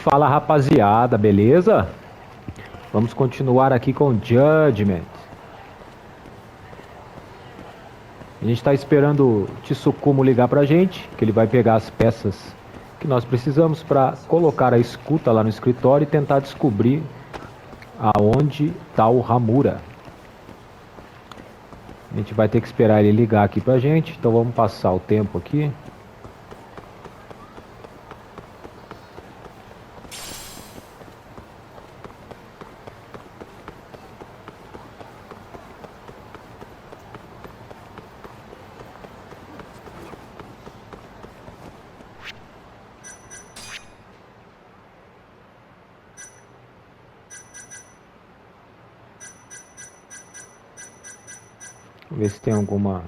Fala rapaziada, beleza? Vamos continuar aqui com Judgment. A gente está esperando o Tsukumo ligar pra gente, que ele vai pegar as peças que nós precisamos para colocar a escuta lá no escritório e tentar descobrir aonde está o Hamura. A gente vai ter que esperar ele ligar aqui pra gente, então vamos passar o tempo aqui. Ver se tem alguma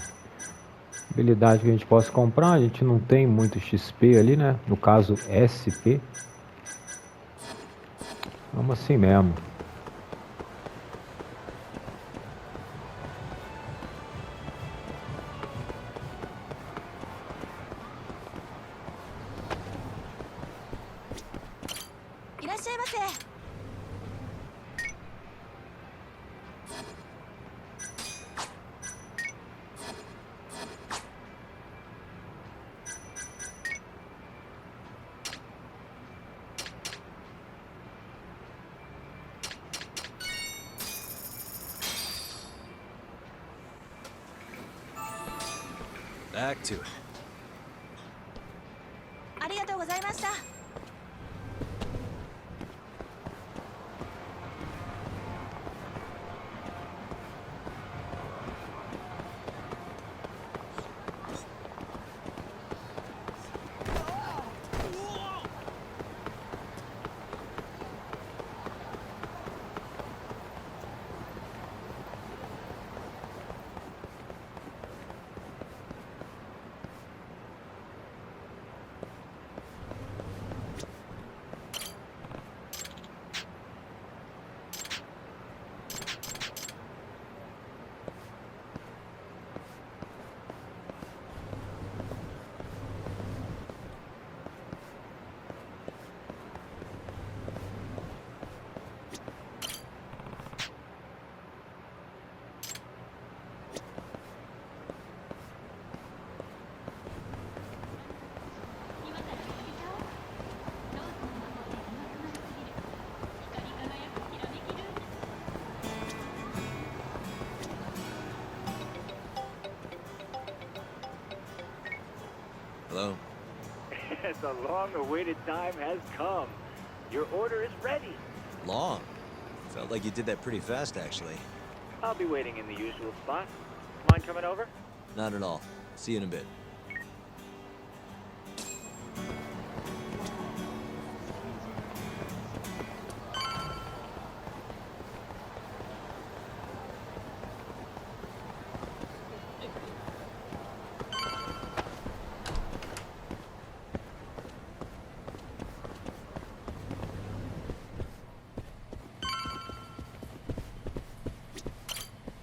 habilidade que a gente possa comprar. A gente não tem muito XP ali, né? No caso SP. Vamos assim mesmo. Back to it. ありがとうございました。Hello? The long-awaited time has come. Your order is ready. Long? Felt like you did that pretty fast, actually. I'll be waiting in the usual spot. Mind coming over? Not at all. See you in a bit.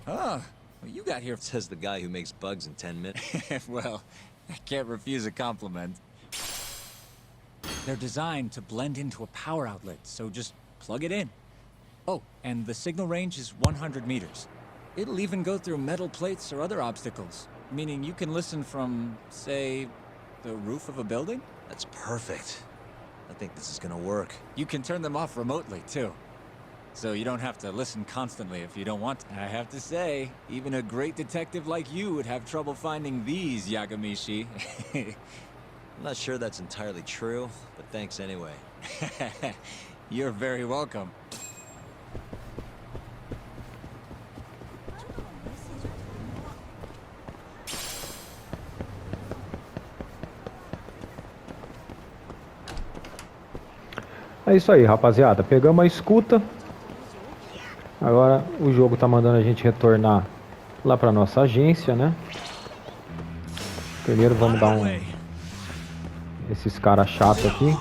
Oh, well, you got here. Says the guy who makes bugs in 10 minutes. Well, I can't refuse a compliment. They're designed to blend into a power outlet, so just plug it in. Oh, and the signal range is 100 meters. It'll even go through metal plates or other obstacles, meaning you can listen from, say, the roof of a building? That's perfect. I think this is gonna work. You can turn them off remotely, too. So you don't have to listen constantly if you don't want to. I have to say, even a great detective like you would have trouble finding these, Yagamishi. I'm not sure that's entirely true, but thanks anyway. You're very welcome. É isso aí, rapaziada. Pegamos a escuta. Agora o jogo tá mandando a gente retornar lá pra nossa agência, né? Primeiro vamos dar esses caras chatos aqui.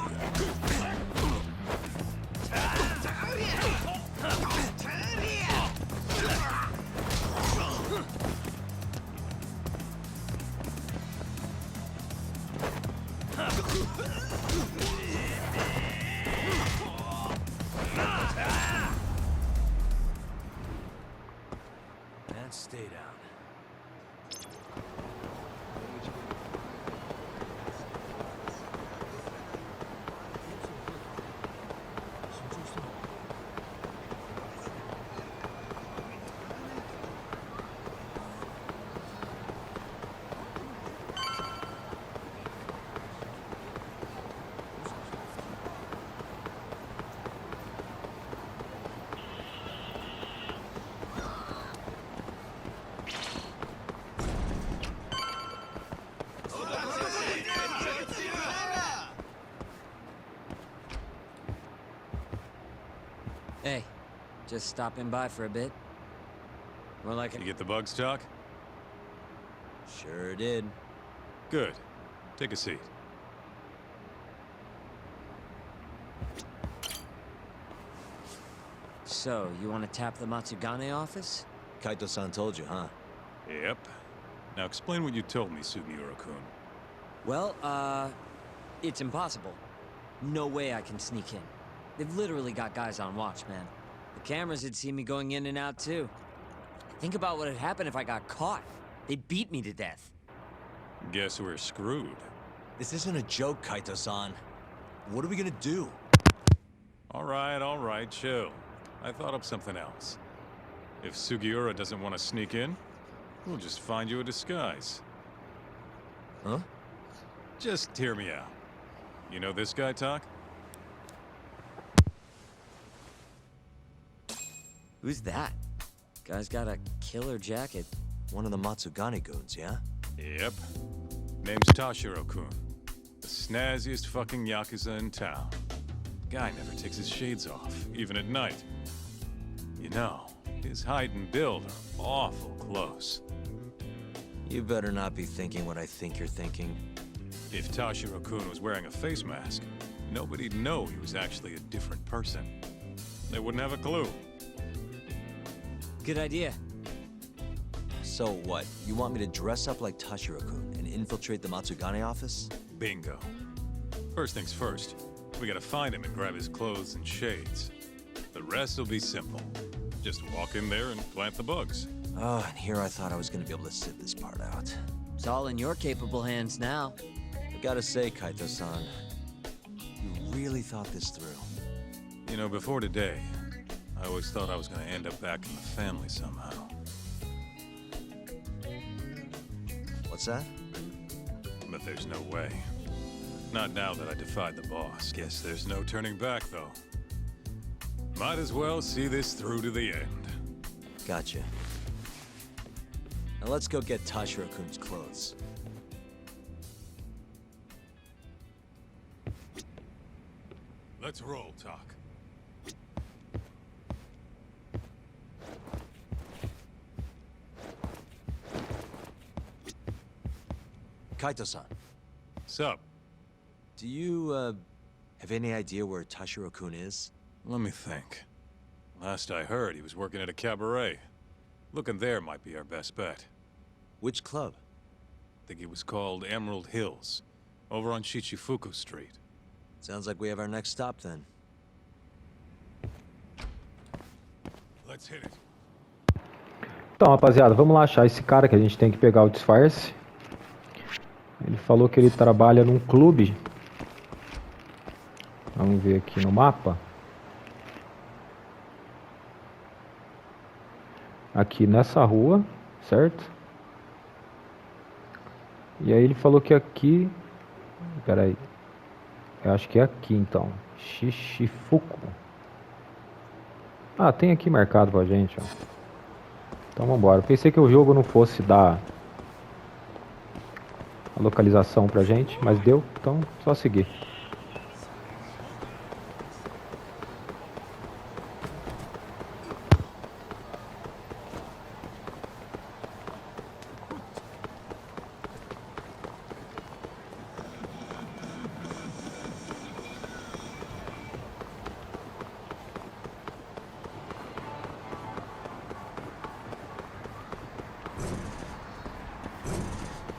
Hey, just stopping by for a bit. More like You get the bugs, Talk? Sure did. Good. Take a seat. So, you want to tap the Matsugane office? Kaito-san told you, huh? Yep. Now explain what you told me, Sugiura-kun. Well, it's impossible. No way I can sneak in. They've literally got guys on watch, man. The cameras had seen me going in and out, too. Think about what had happened if I got caught. They'd beat me to death. Guess we're screwed. This isn't a joke, Kaito-san. What are we gonna do? All right, chill. I thought up something else. If Sugiura doesn't want to sneak in, we'll just find you a disguise. Huh? Just hear me out. You know this guy, Talk? Who's that? Guy's got a killer jacket. One of the Matsugane goons, yeah? Yep. Name's Tashiro-kun. The snazziest fucking Yakuza in town. Guy never takes his shades off, even at night. You know, his height and build are awful close. You better not be thinking what I think you're thinking. If Tashiro-kun was wearing a face mask, nobody'd know he was actually a different person. They wouldn't have a clue. Good idea. So what? You want me to dress up like Tashiro-kun and infiltrate the Matsugane office? Bingo. First things first, we gotta find him and grab his clothes and shades. The rest will be simple. Just walk in there and plant the bugs. Oh, and here I thought I was gonna be able to sit this part out. It's all in your capable hands now. I gotta say, Kaito-san, you really thought this through. You know, before today, I always thought I was gonna end up back in the family somehow. What's that? But there's no way. Not now that I defied the boss. Guess there's no turning back, though. Might as well see this through to the end. Gotcha. Now let's go get Tashiro-kun's clothes. Let's roll, Talk. Kaito-san, Sup? do you, have any idea where Tashiro-kun is? Let me think. Last I heard, he was working at a cabaret. Looking there might be our best bet. Which club? I think it was called Emerald Hills, over on Shichifuku Street. Sounds like we have our next stop then. Let's hit it. Então, rapaziada, vamos lá achar esse cara que a gente tem que pegar o disfarce. Ele falou que ele trabalha num clube. Vamos ver aqui no mapa. Aqui nessa rua, certo? E aí ele falou que aqui... Pera aí. Eu acho que é aqui então. Shichifuku. Ah, tem aqui marcado pra gente, ó. Então vambora. Pensei que o jogo não fosse dar a localização pra gente, mas deu, então só seguir.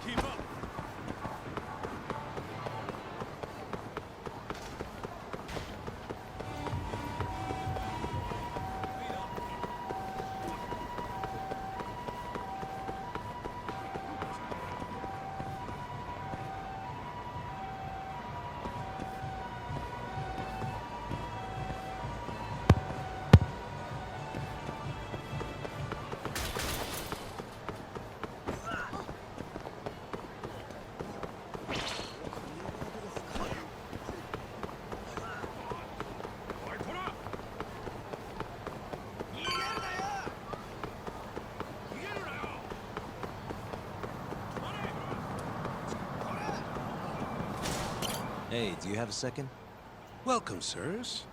Keep up! Hey, do you have a second? Welcome, sirs.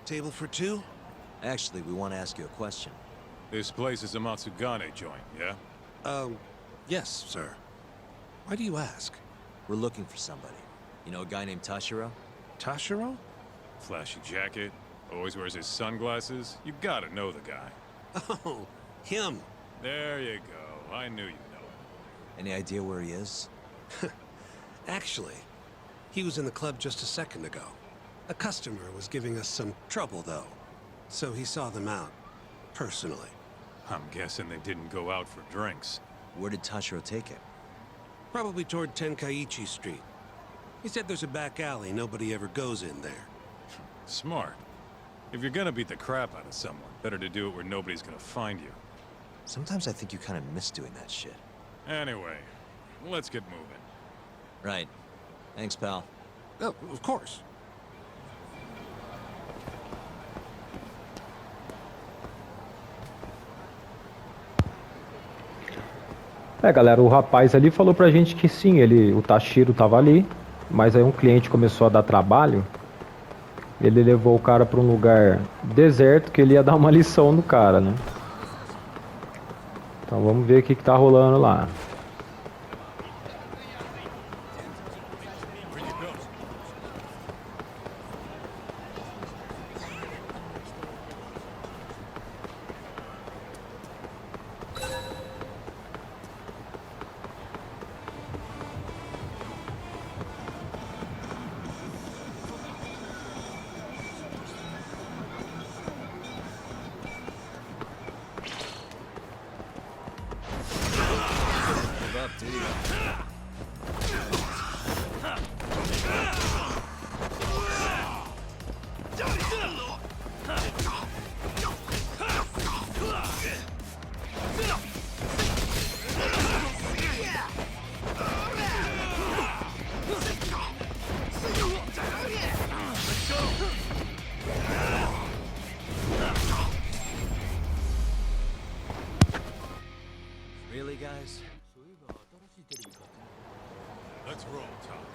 Table for two? Actually, we want to ask you a question. This place is a Matsugane joint, yeah? Yes, sir. Why do you ask? We're looking for somebody. You know a guy named Tashiro? Tashiro? Flashy jacket, always wears his sunglasses. You gotta know the guy. Oh, him. There you go. I knew you'd know him. Any idea where he is? Actually, he was in the club just a second ago. A customer was giving us some trouble, though. So he saw them out, personally. I'm guessing they didn't go out for drinks. Where did Tashiro take him? Probably toward Tenkaichi Street. He said there's a back alley nobody ever goes in there. Smart. If you're gonna beat the crap out of someone, better to do it where nobody's gonna find you. Sometimes I think you kind of miss doing that shit. Anyway, let's get moving. Right. Thanks, pal. Oh, of course. Galera, o rapaz ali falou pra gente que sim, o Tashiro tava ali, mas aí um cliente começou a dar trabalho. Ele levou o cara pra um lugar deserto que ele ia dar uma lição no cara, né? Então vamos ver o que tá rolando lá. Really, guys? Let's roll, Tom.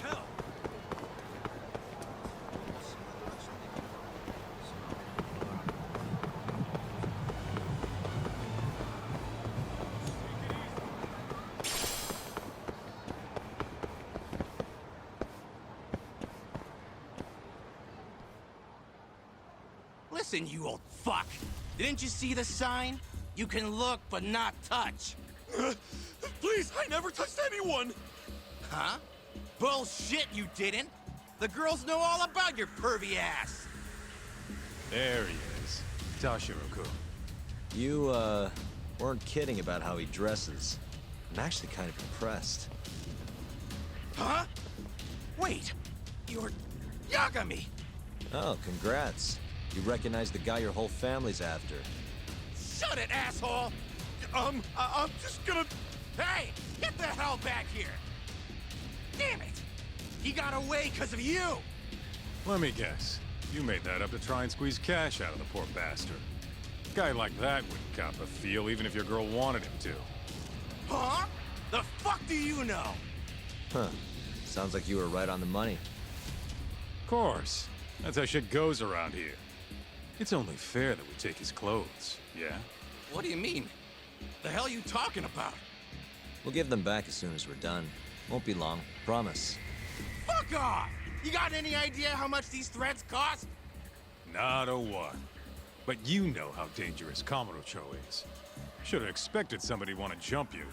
Hell! Listen, you old fuck. Didn't you see the sign? You can look, but not touch. Please, I never touched anyone! Huh? Bullshit, you didn't. The girls know all about your pervy ass. There he is. Tashiro-kun. You, weren't kidding about how he dresses. I'm actually kind of impressed. Huh? Wait, you're Yagami. Oh, congrats. You recognize the guy your whole family's after. Shut it, asshole! I'm just gonna... Hey, get the hell back here! Damn it! He got away because of you! Let me guess. You made that up to try and squeeze cash out of the poor bastard. A guy like that wouldn't cop a feel even if your girl wanted him to. Huh? The fuck do you know? Huh. Sounds like you were right on the money. Of course. That's how shit goes around here. It's only fair that we take his clothes, yeah? What do you mean? The hell are you talking about? We'll give them back as soon as we're done. Won't be long, promise. Fuck off! You got any idea how much these threads cost? Not a one. But you know how dangerous Kamurocho is. Should have expected somebody to want to jump you.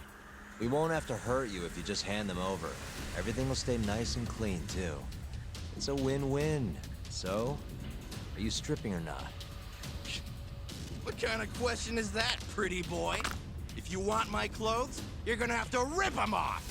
We won't have to hurt you if you just hand them over. Everything will stay nice and clean, too. It's a win-win. So, are you stripping or not? What kind of question is that, pretty boy? If you want my clothes, you're gonna have to rip them off!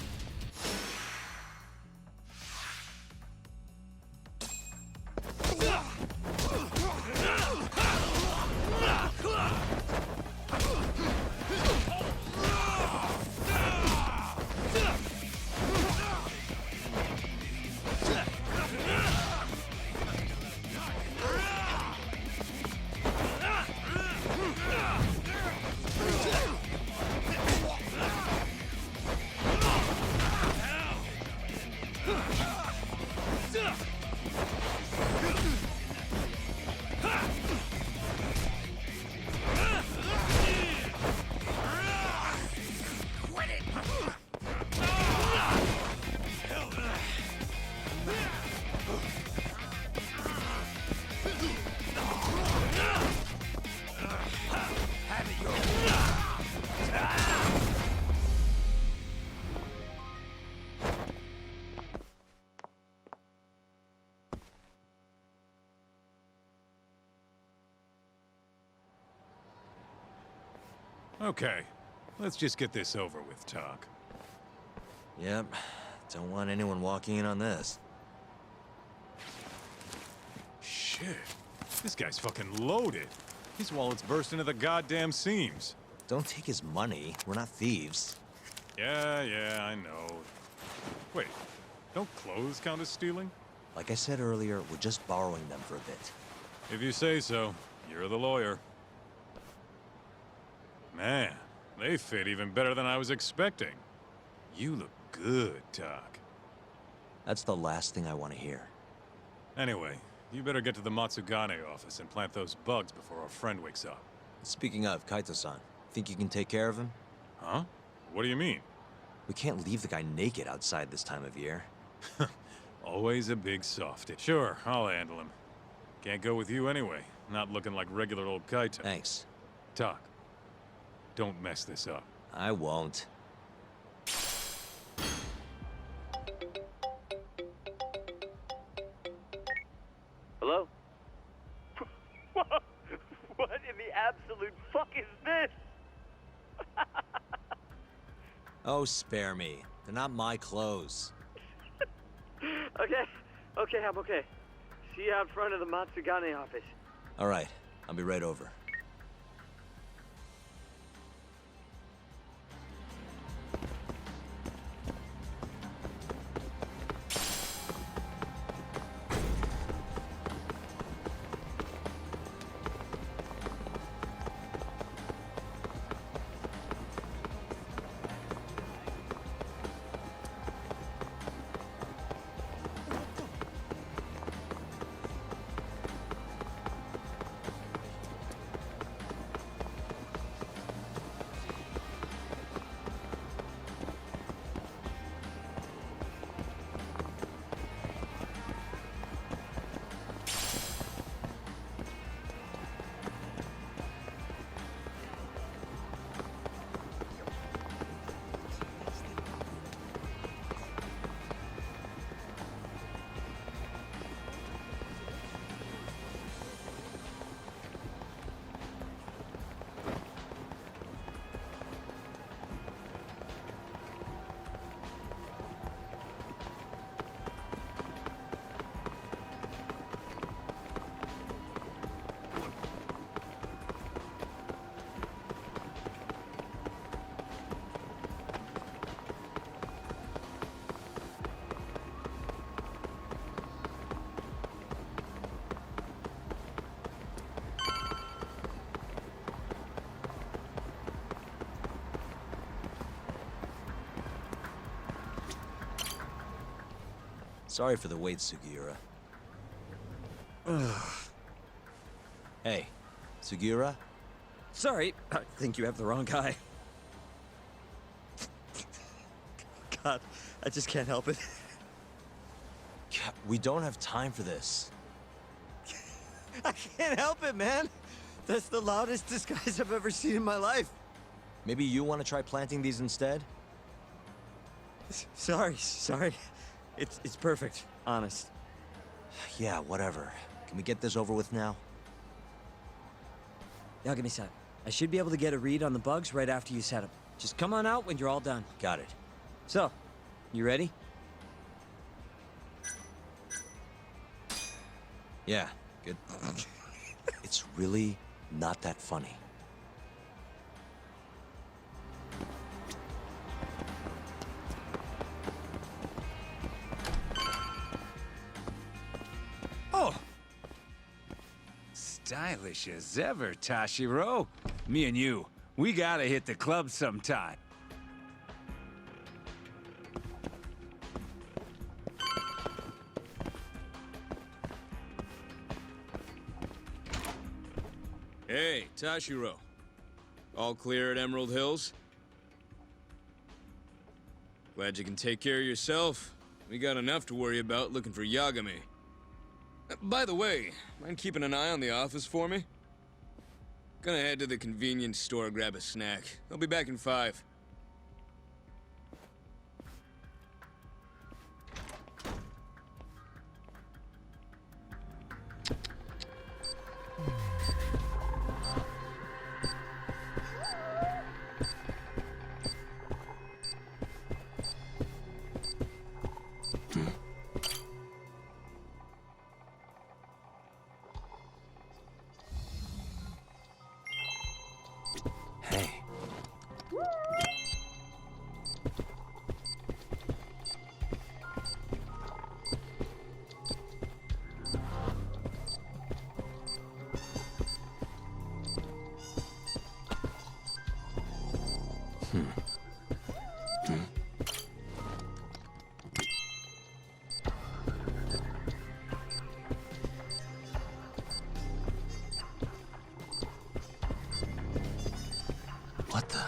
Okay, let's just get this over with, Talk. Yep. Don't want anyone walking in on this. Shit. This guy's fucking loaded. His wallet's burst into the goddamn seams. Don't take his money. We're not thieves. Yeah, I know. Wait, don't clothes count as stealing? Like I said earlier, we're just borrowing them for a bit. If you say so. You're the lawyer. Man, they fit even better than I was expecting. You look good, Doc. That's the last thing I want to hear. Anyway, you better get to the Matsugane office and plant those bugs before our friend wakes up. Speaking of, Kaito-san, think you can take care of him? Huh? What do you mean? We can't leave the guy naked outside this time of year. Always a big softy. Sure, I'll handle him. Can't go with you anyway. Not looking like regular old Kaito. Thanks. Doc, don't mess this up. I won't. Hello? What in the absolute fuck is this? Oh, spare me. They're not my clothes. Okay, I'm okay. See you out front of the Matsugane office. All right, I'll be right over. Sorry for the wait, Sugiura. Hey, Sugiura? Sorry, I think you have the wrong guy. God, I just can't help it. We don't have time for this. I can't help it, man. That's the loudest disguise I've ever seen in my life. Maybe you want to try planting these instead? Sorry. It's perfect, honest. Yeah, whatever. Can we get this over with now? Yagami-san, I should be able to get a read on the bugs right after you set them. Just come on out when you're all done. Got it. So, you ready? Yeah, good. It's really not that funny. Oh! Stylish as ever, Tashiro. Me and you, we gotta hit the club sometime. Hey, Tashiro. All clear at Emerald Hills? Glad you can take care of yourself. We got enough to worry about looking for Yagami. By the way, mind keeping an eye on the office for me? Gonna head to the convenience store, grab a snack. I'll be back in 5. What the?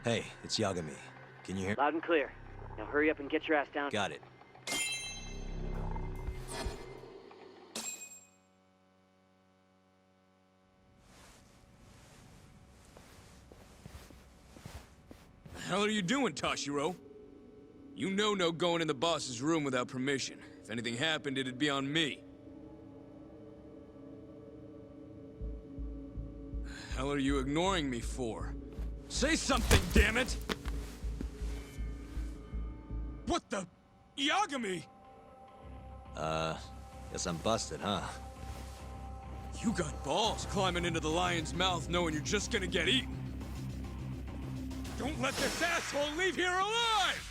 Hey, it's Yagami. Can you hear? Loud and clear. Now hurry up and get your ass down. Got it. The hell are you doing, Tashiro? You know no going in the boss's room without permission. If anything happened, it'd be on me. The hell are you ignoring me for? Say something, damn it! What the? Yagami! Guess I'm busted, huh? You got balls climbing into the lion's mouth knowing you're just gonna get eaten. Don't let this asshole leave here alive!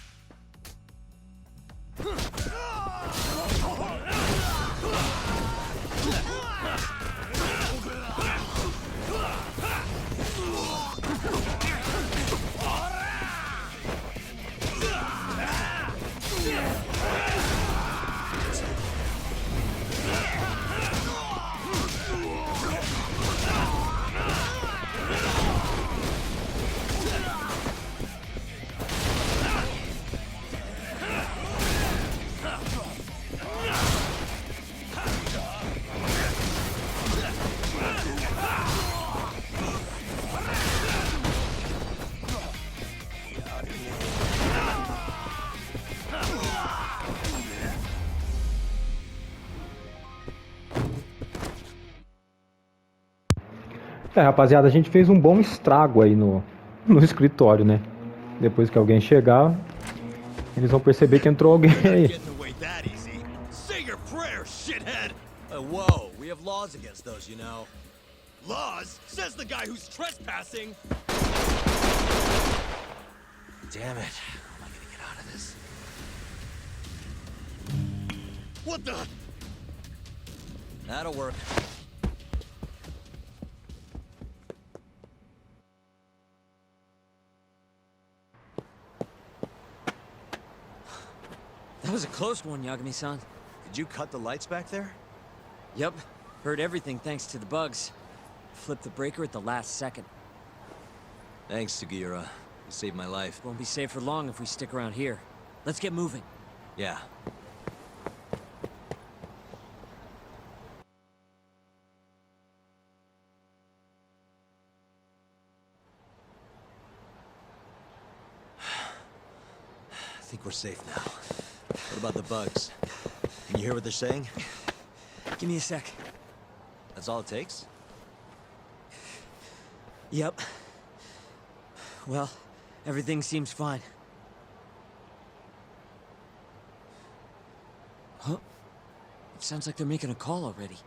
Rapaziada, a gente fez um bom estrago aí no escritório, né? Depois que alguém chegar, eles vão perceber que entrou alguém aí. Say your prayers, shithead! Whoa, we have laws against those, you know. Laws? Says the guy who's trespassing! Damn it. How am I gonna get out of this? What the? That'll work. That was a close one, Yagami-san. Did you cut the lights back there? Yep. Heard everything thanks to the bugs. Flipped the breaker at the last second. Thanks, Sugiura. You saved my life. Won't be safe for long if we stick around here. Let's get moving. Yeah. I think we're safe now. What about the bugs? Can you hear what they're saying? Give me a sec. That's all it takes? Yep. Well, everything seems fine. Huh? It sounds like they're making a call already.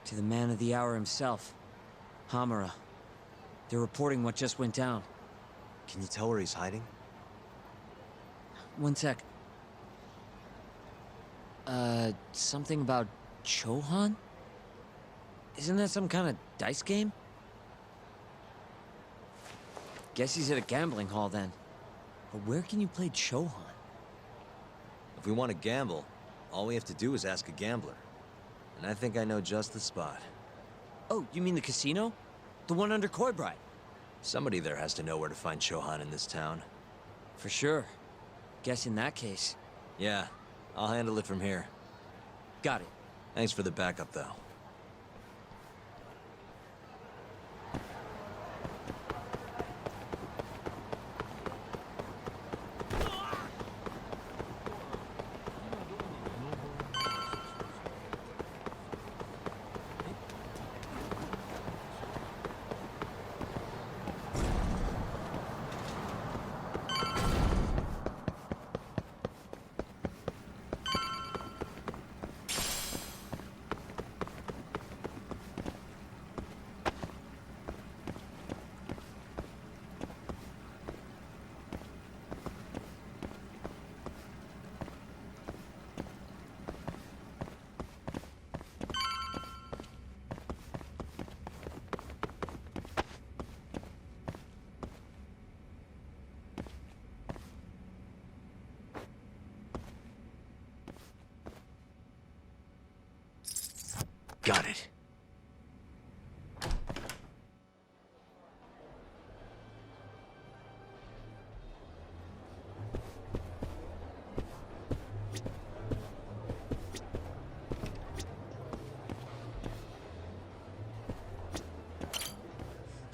To the man of the hour himself, Hamura. They're reporting what just went down. Can you tell where he's hiding? One sec. Something about Chohan? Isn't that some kind of dice game? Guess he's at a gambling hall then. But where can you play Chohan? If we want to gamble, all we have to do is ask a gambler. And I think I know just the spot. Oh, you mean the casino? The one under Koibride? Somebody there has to know where to find Chohan in this town. For sure. Guess in that case. Yeah, I'll handle it from here. Got it. Thanks for the backup, though. Got it.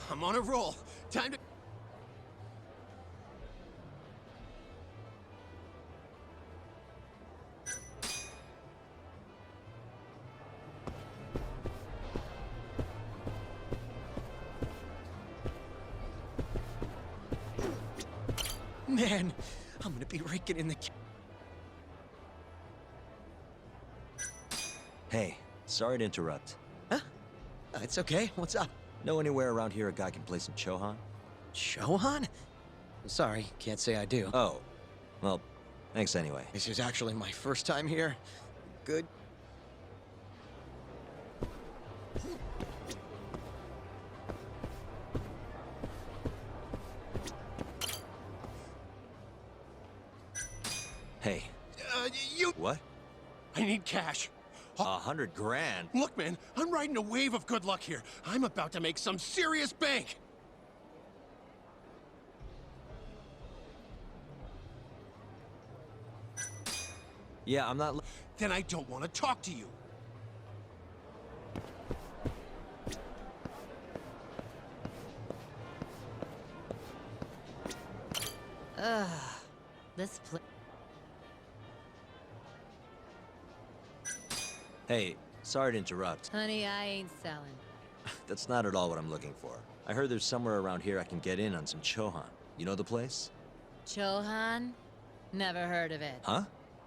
I'm on a roll. Time to... Man, I'm gonna be raking in the... Hey, sorry to interrupt. Huh? It's okay. What's up? Know anywhere around here a guy can play some Chohan? Chohan? Sorry, can't say I do. Oh, well, thanks anyway. This is actually my first time here. Good. Hey. You... What? I need cash. 100 grand? Look, man, I'm riding a wave of good luck here. I'm about to make some serious bank. Yeah, I'm not... Then I don't want to talk to you. Ugh. This place. Hey, sorry to interrupt. Honey, I ain't selling. That's not at all what I'm looking for. I heard there's somewhere around here I can get in on some Chohan. You know the place? Chohan? Never heard of it. Huh?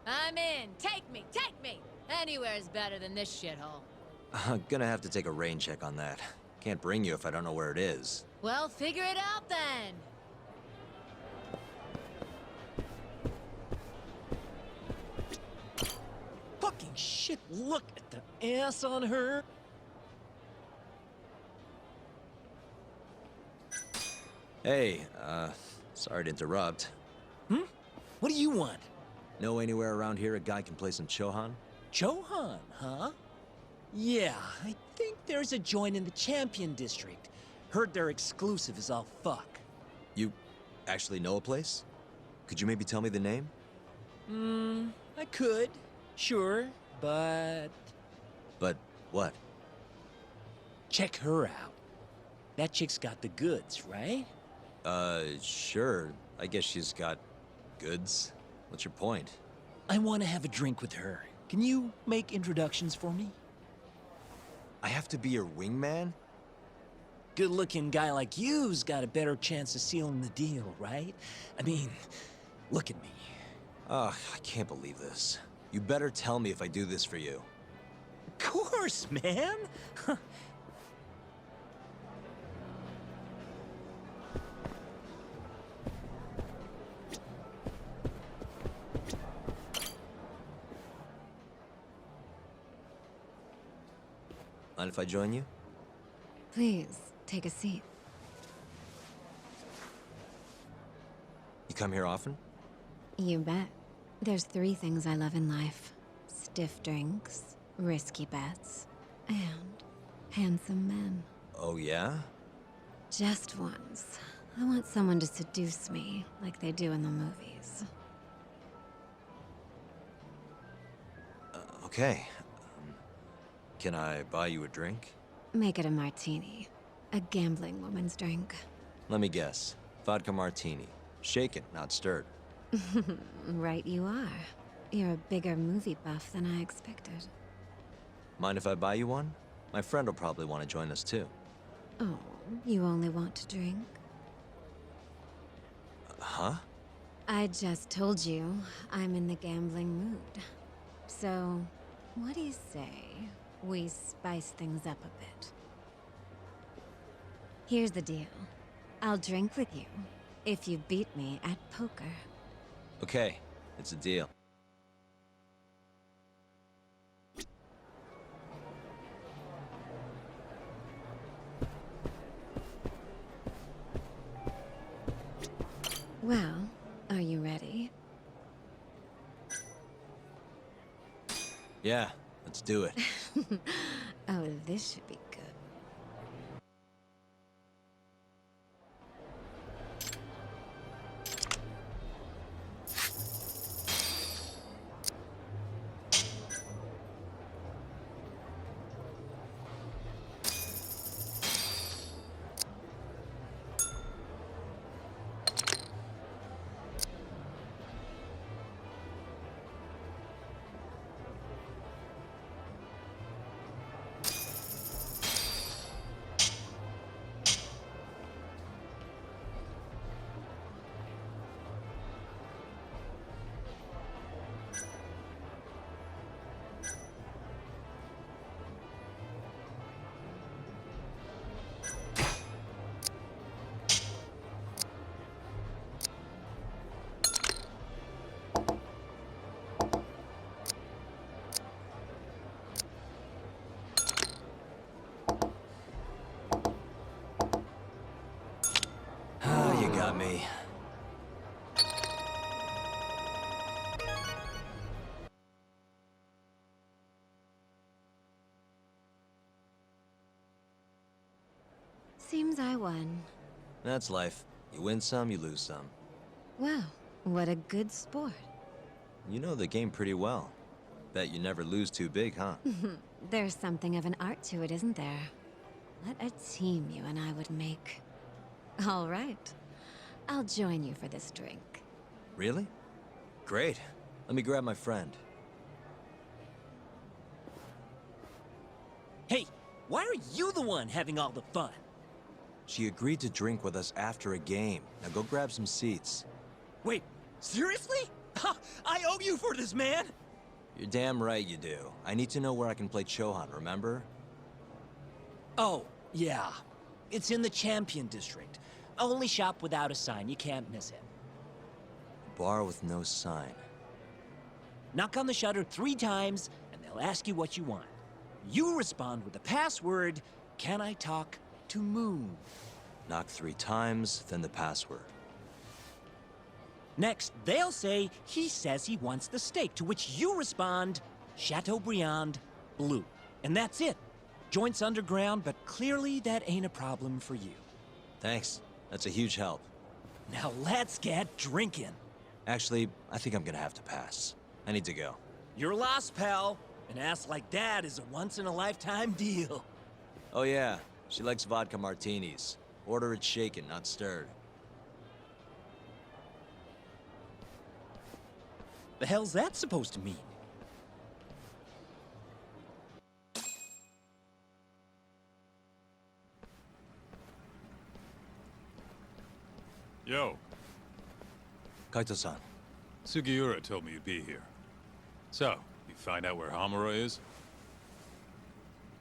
I'm in. Take me. Take me. Anywhere's better than this shithole. I'm gonna have to take a rain check on that. Can't bring you if I don't know where it is. Well, figure it out then. Fucking shit, look at the ass on her. Hey, sorry to interrupt. Hmm? What do you want? Know anywhere around here a guy can play some Chohan? Chohan, huh? Yeah, I think there's a joint in the Champion District. Heard their exclusive is all fuck. You actually know a place? Could you maybe tell me the name? I could, sure, but... But what? Check her out. That chick's got the goods, right? Sure. I guess she's got goods. What's your point? I want to have a drink with her. Can you make introductions for me? I have to be your wingman? Good-looking guy like you's got a better chance of sealing the deal, right? I mean, look at me. Ugh, I can't believe this. You better tell me if I do this for you. Of course, man! Mind if I join you? Please, take a seat. You come here often? You bet. There's 3 things I love in life. Stiff drinks, risky bets, and handsome men. Oh, yeah? Just once. I want someone to seduce me, like they do in the movies. Okay. Can I buy you a drink? Make it a martini. A gambling woman's drink. Let me guess. Vodka martini. Shaken, not stirred. Right you are. You're a bigger movie buff than I expected. Mind if I buy you one? My friend will probably want to join us too. Oh, you only want to drink? Huh? I just told you I'm in the gambling mood. So, what do you say we spice things up a bit? Here's the deal. I'll drink with you if you beat me at poker. Okay, it's a deal. Well, are you ready? Yeah, let's do it. Oh, this should be good. Oh, you got me. Seems I won. That's life. You win some, you lose some. Wow, what a good sport. You know the game pretty well. Bet you never lose too big, huh? There's something of an art to it, isn't there? What a team you and I would make. All right. I'll join you for this drink. Really? Great. Let me grab my friend. Hey, why are you the one having all the fun? She agreed to drink with us after a game. Now go grab some seats. Wait, seriously? I owe you for this, man! You're damn right you do. I need to know where I can play Chohan, remember? Oh, yeah. It's in the Champion District. Only shop without a sign, you can't miss it. Bar with no sign. Knock on the shutter 3 times, and they'll ask you what you want. You respond with the password, "Can I talk to Moon?" Knock 3 times, then the password. Next, they'll say, "He says he wants the steak," to which you respond, "Chateaubriand Blue." And that's it. Joint's underground, but clearly that ain't a problem for you. Thanks. That's a huge help. Now let's get drinking. Actually, I think I'm gonna have to pass. I need to go. You're lost, pal. An ass like that is a once-in-a-lifetime deal. Oh yeah, she likes vodka martinis. Order it shaken, not stirred. The hell's that supposed to mean? Yo, Kaito-san. Sugiura told me you'd be here. So, you find out where Hamura is?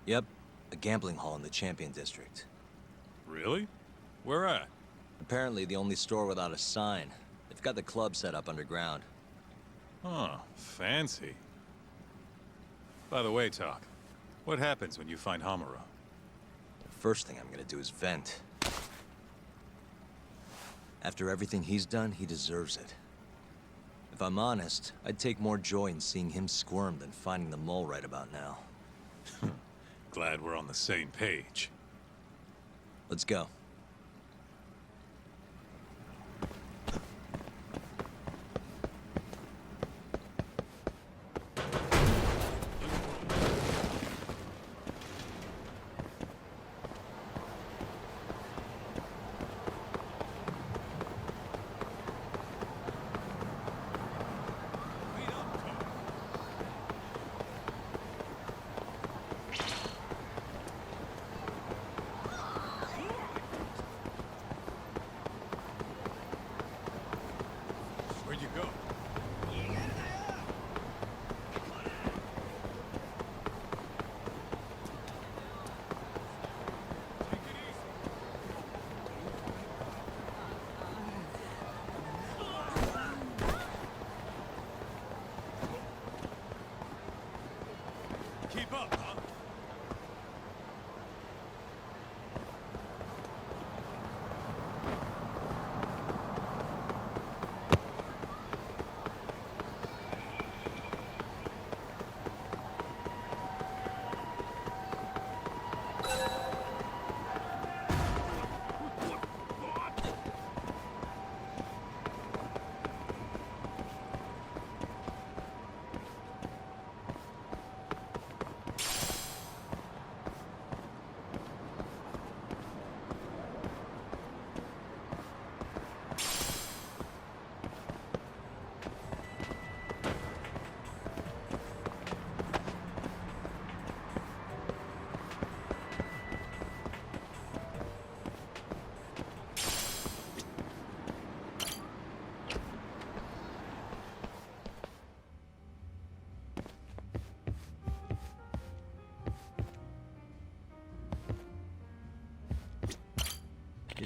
Yep, a gambling hall in the Champion District. Really? Where at? Apparently the only store without a sign. They've got the club set up underground. Huh, fancy. By the way, Talk, what happens when you find Hamura? The first thing I'm gonna do is vent. After everything he's done, he deserves it. If I'm honest, I'd take more joy in seeing him squirm than finding the mole right about now. Glad we're on the same page. Let's go.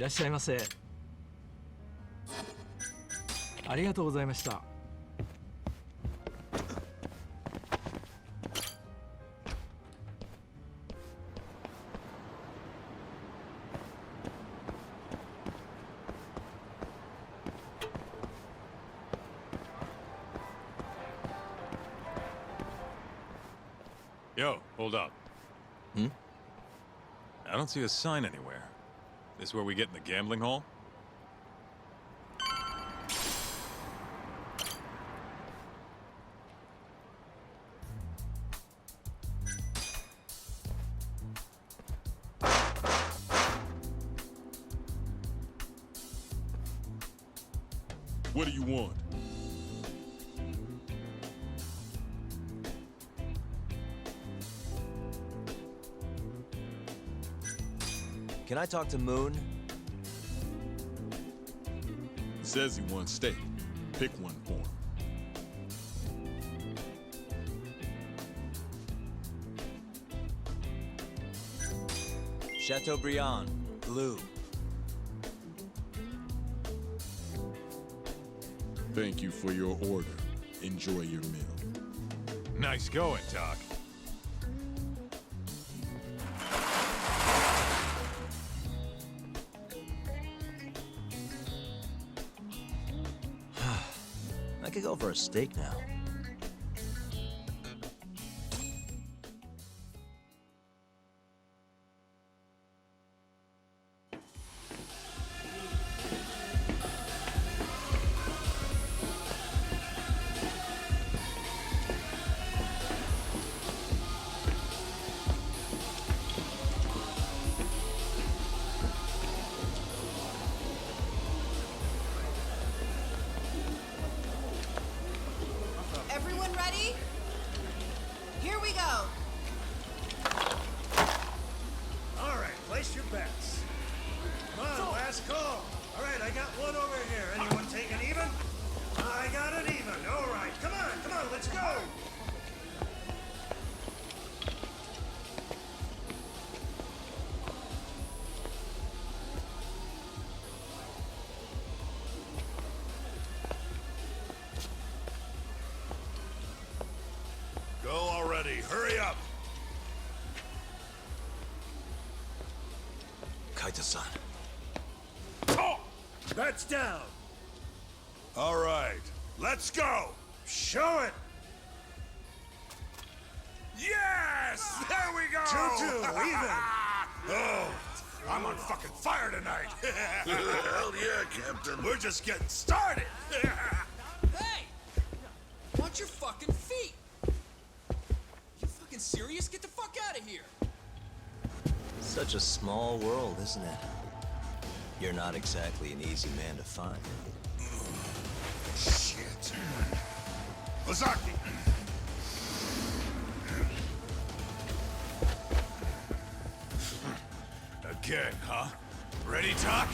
らっしゃいませ。ありがとうございました。Yo, hold up. Hmm? I don't see a sign anywhere. This where we get in the gambling hall? What do you want? Can I talk to Moon? He says he wants steak. Pick one for him. Chateaubriand, blue. Thank you for your order. Enjoy your meal. Nice going, Doc. I could go for a steak now. Everyone ready? Here we go. All right, place your bets. Come on, last call. All right, I got one over here. Anyone take an even? I got an even. All right, come on, let's go. Go already. Hurry up. Kaita-san. Oh, that's down. All right, let's go. Show it. Yes! There we go! 2-2, even. Oh, I'm on fucking fire tonight. Hell yeah, Captain. We're just getting started. Hey! Watch your fucking feet! You fucking serious? Get the fuck out of here! Such a small world, isn't it? You're not exactly an easy man to find. Shit. Ozaki! Again, huh? Ready, Doc?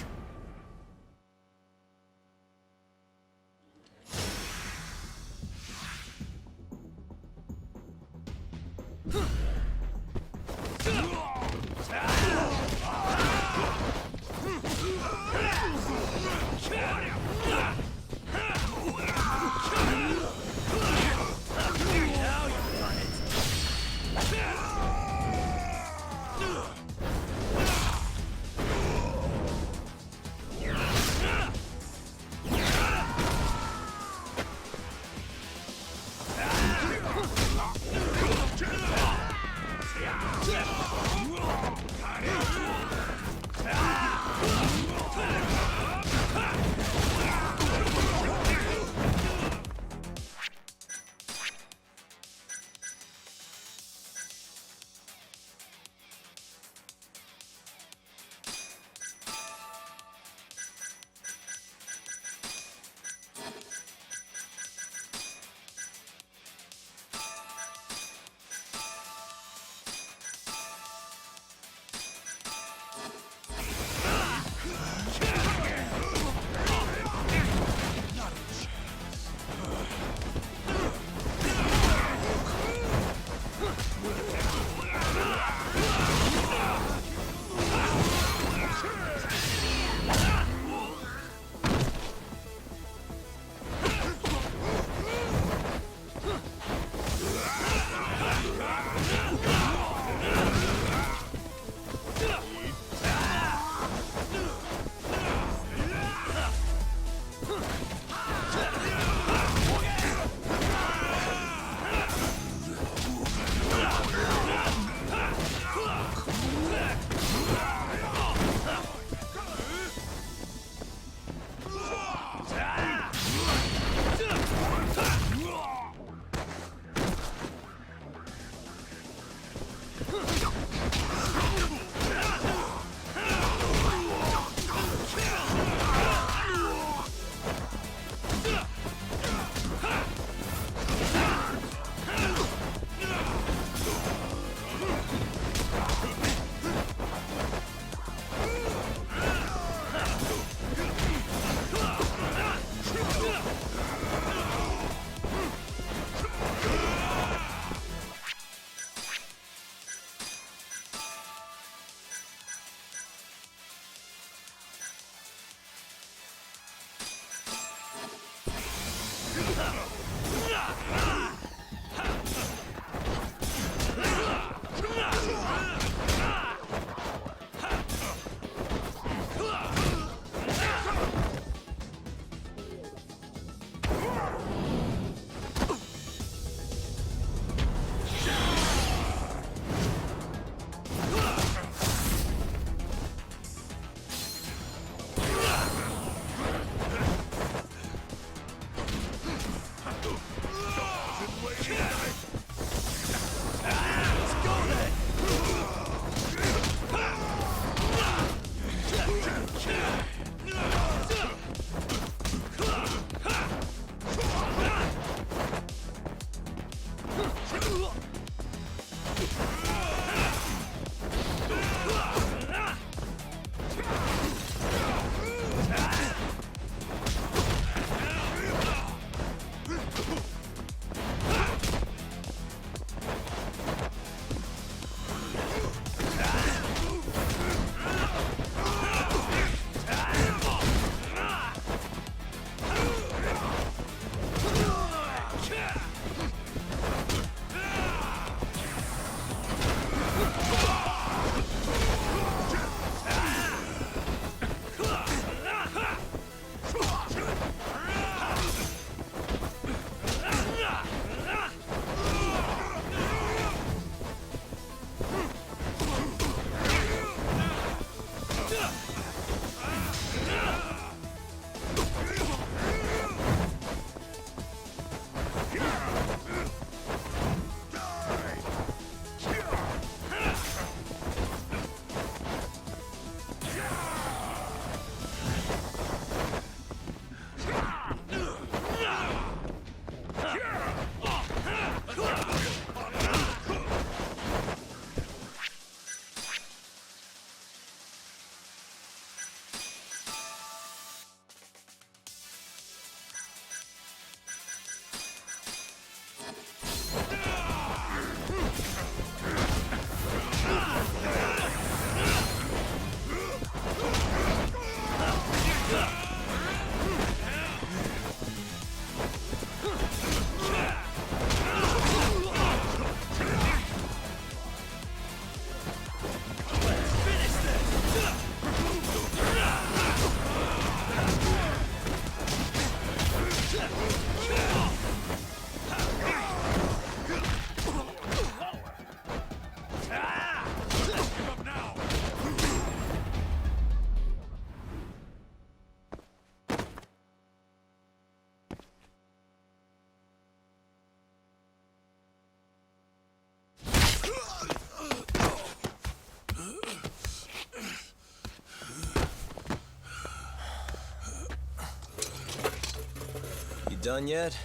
Done yet?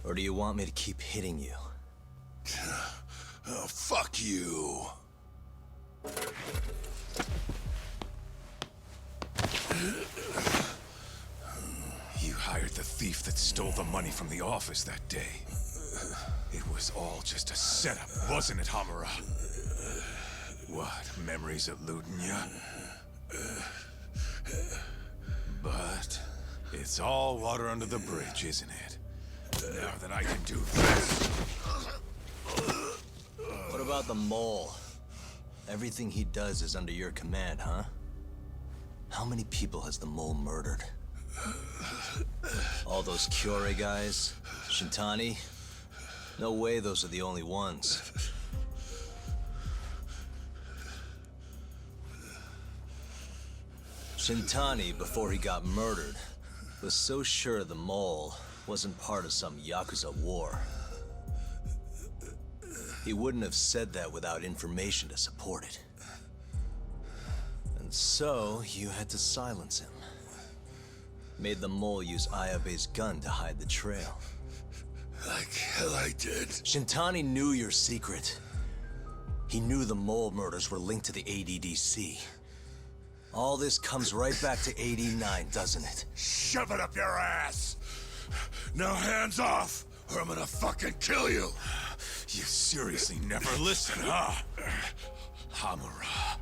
Or do you want me to keep hitting you? Oh, fuck you. You hired the thief that stole the money from the office that day. It was all just a setup, wasn't it, Hamura? What, memories eluding you? But it's all water under the bridge, isn't it? Now that I can do this. What about the mole? Everything he does is under your command, huh? How many people has the mole murdered? All those Kyorei guys? Shintani? No way those are the only ones. Shintani, before he got murdered, was so sure the mole wasn't part of some Yakuza war. He wouldn't have said that without information to support it. And so, you had to silence him. Made the mole use Ayabe's gun to hide the trail. Like hell I did. Shintani knew your secret. He knew the mole murders were linked to the ADDC. All this comes right back to 89, doesn't it? Shove it up your ass! Now hands off, or I'm gonna fucking kill you! You seriously never listen, huh? Hamura.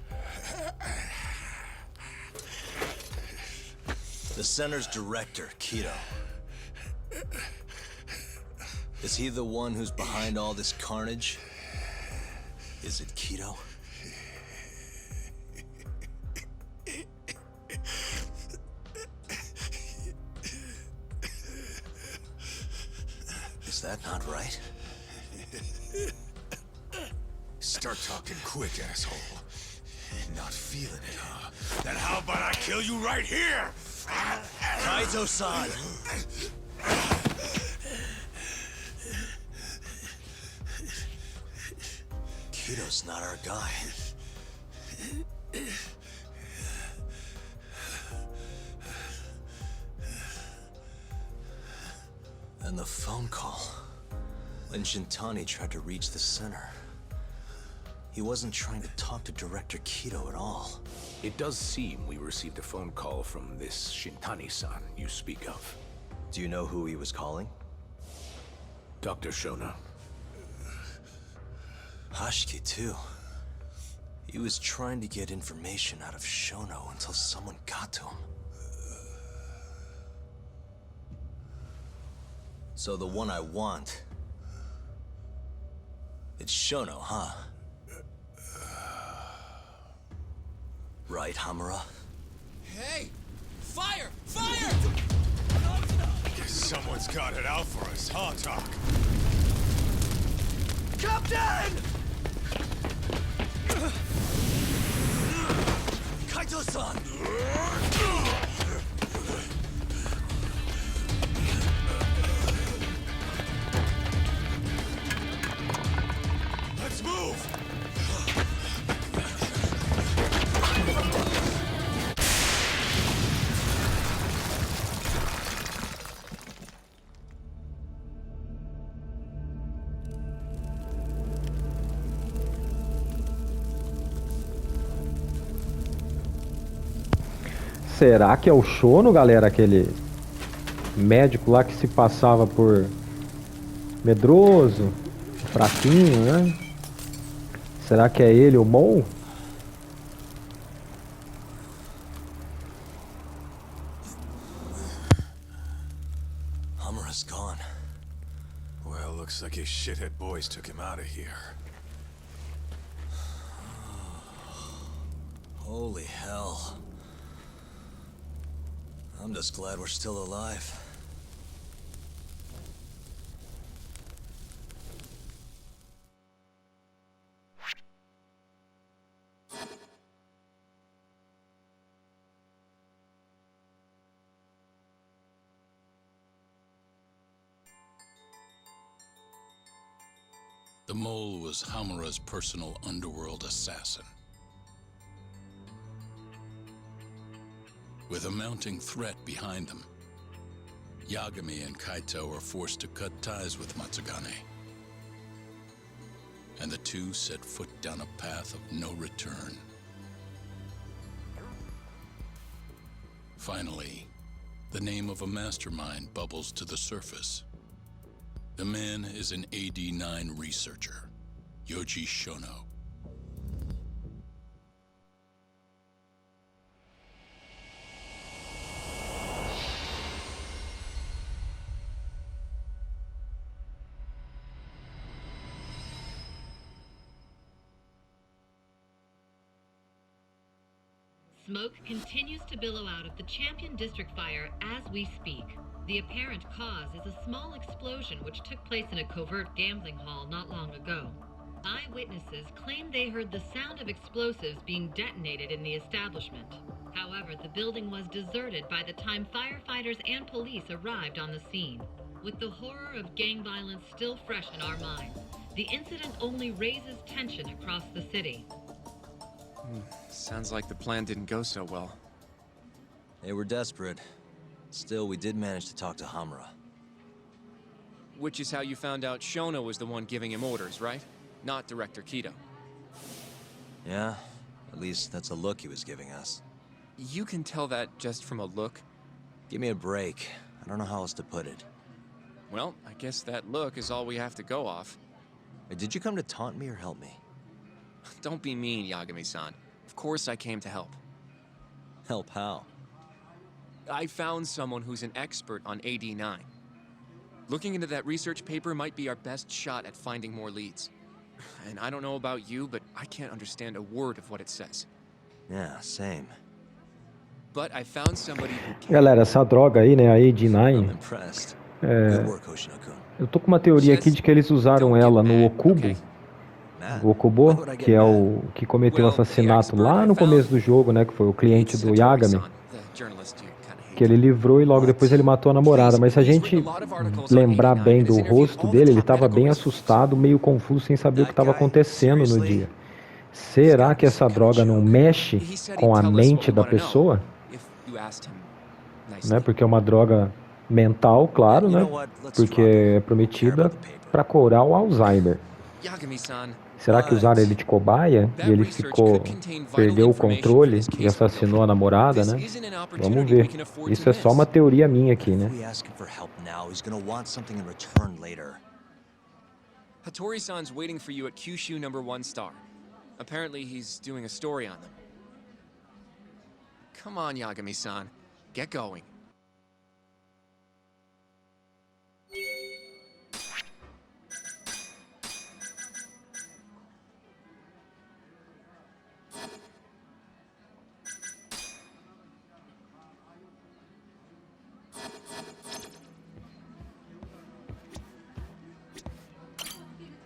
The center's director, Kido. Is he the one who's behind all this carnage? Is it Kido? Is that not right? Start talking quick, asshole. Not feeling it, huh? Then how about I kill you right here? Kaizo-san! Kido's not our guy. And the phone call. When Shintani tried to reach the center, he wasn't trying to talk to Director Kido at all. It does seem we received a phone call from this Shintani-san you speak of. Do you know who he was calling? Dr. Shona. Hashiki, too. He was trying to get information out of Shono until someone got to him. So the one I want... it's Shono, huh? Right, Hamura? Hey! Fire! Fire! Guess someone's got it out for us, huh, Talk? Captain! Kaito-san! Let's move! Será que é o Shono, galera? Aquele médico lá que se passava por medroso, fraquinho, né? Será que é ele o Mole? Hamura's gone. Well, looks like his shithead boys took him out of here. Holy hell. I'm just glad we're still alive. The Mole was Hamura's personal underworld assassin. With a mounting threat behind them, Yagami and Kaito are forced to cut ties with Matsugane. And the two set foot down a path of no return. Finally, the name of a mastermind bubbles to the surface. The man is an AD9 researcher, Yoji Shono. Smoke continues to billow out of the Champion District fire as we speak. The apparent cause is a small explosion which took place in a covert gambling hall not long ago. Eyewitnesses claim they heard the sound of explosives being detonated in the establishment. However, the building was deserted by the time firefighters and police arrived on the scene. With the horror of gang violence still fresh in our minds, the incident only raises tension across the city. Sounds like the plan didn't go so well. They were desperate. Still, we did manage to talk to Hamra. Which is how you found out Shono was the one giving him orders, right? Not Director Kido. Yeah, at least that's a look he was giving us. You can tell that just from a look? Give me a break. I don't know how else to put it. Well, I guess that look is all we have to go off. Did you come to taunt me or help me? Don't be mean, Yagami-san. Of course I came to help. Help how? I found someone who's an expert on AD9. Looking into that research paper might be our best shot at finding more leads. And I don't know about you, but I can't understand a word of what it says. Yeah, same. But I found somebody who can. Galera, essa droga aí, né, a AD9, eu tô com uma teoria aqui de que eles usaram ela no Okubo, o Okubo, que é o que cometeu o assassinato lá no começo do jogo, né, que foi o cliente do Yagami, que ele livrou e logo depois ele matou a namorada. Mas se a gente lembrar bem do rosto dele, ele estava bem assustado, meio confuso, sem saber o que estava acontecendo no dia. Será que essa droga não mexe com a mente da pessoa? Né? Porque é uma droga mental, claro, né? Porque é prometida para curar o Alzheimer. Será que usaram ele de cobaia e ele perdeu o controle e assassinou a namorada, né? Vamos ver. Isso é só uma teoria minha aqui, né? Hattori-san's waiting for you at Kyushu #1 star. Apparently he's doing a story on them. Come on, Yagami-san. Get going.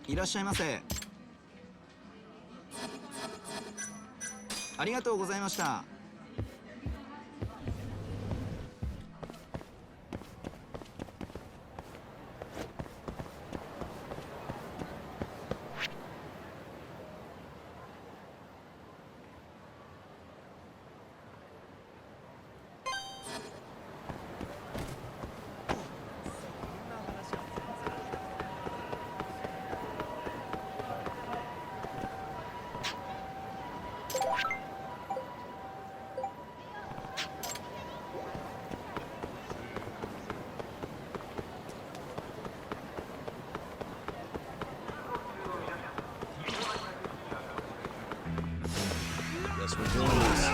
Irashaimase. ありがとうございました。Guess we're doing this.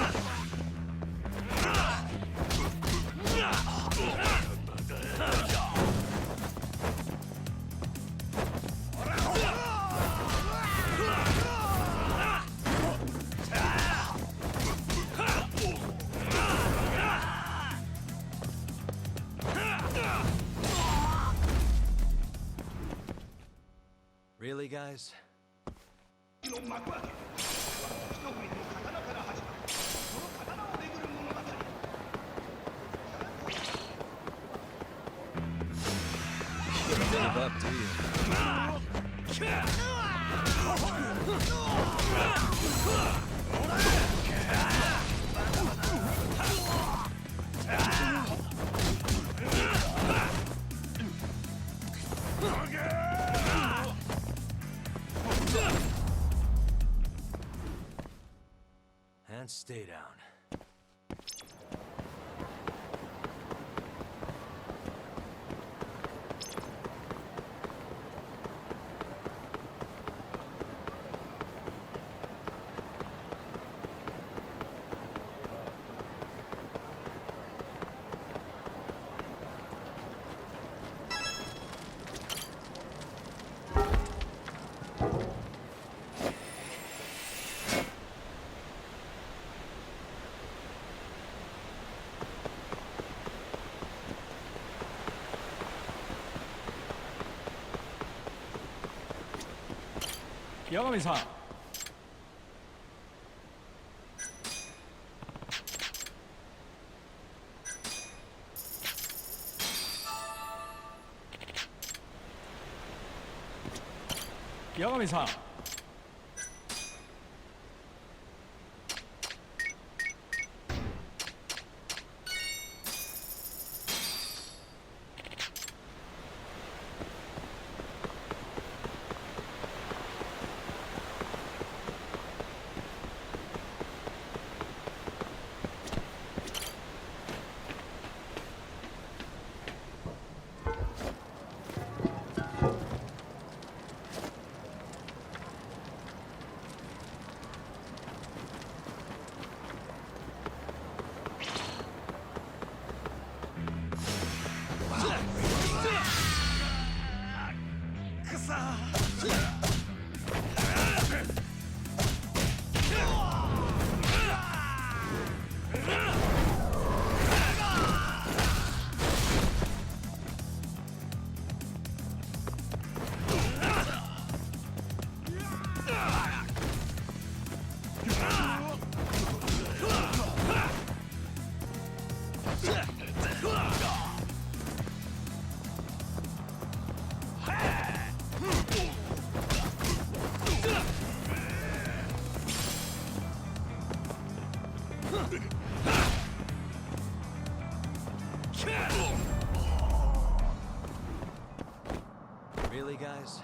Really, guys? Give up, do you? And stay down. Yagami-san. Yagami-san. Really, guys?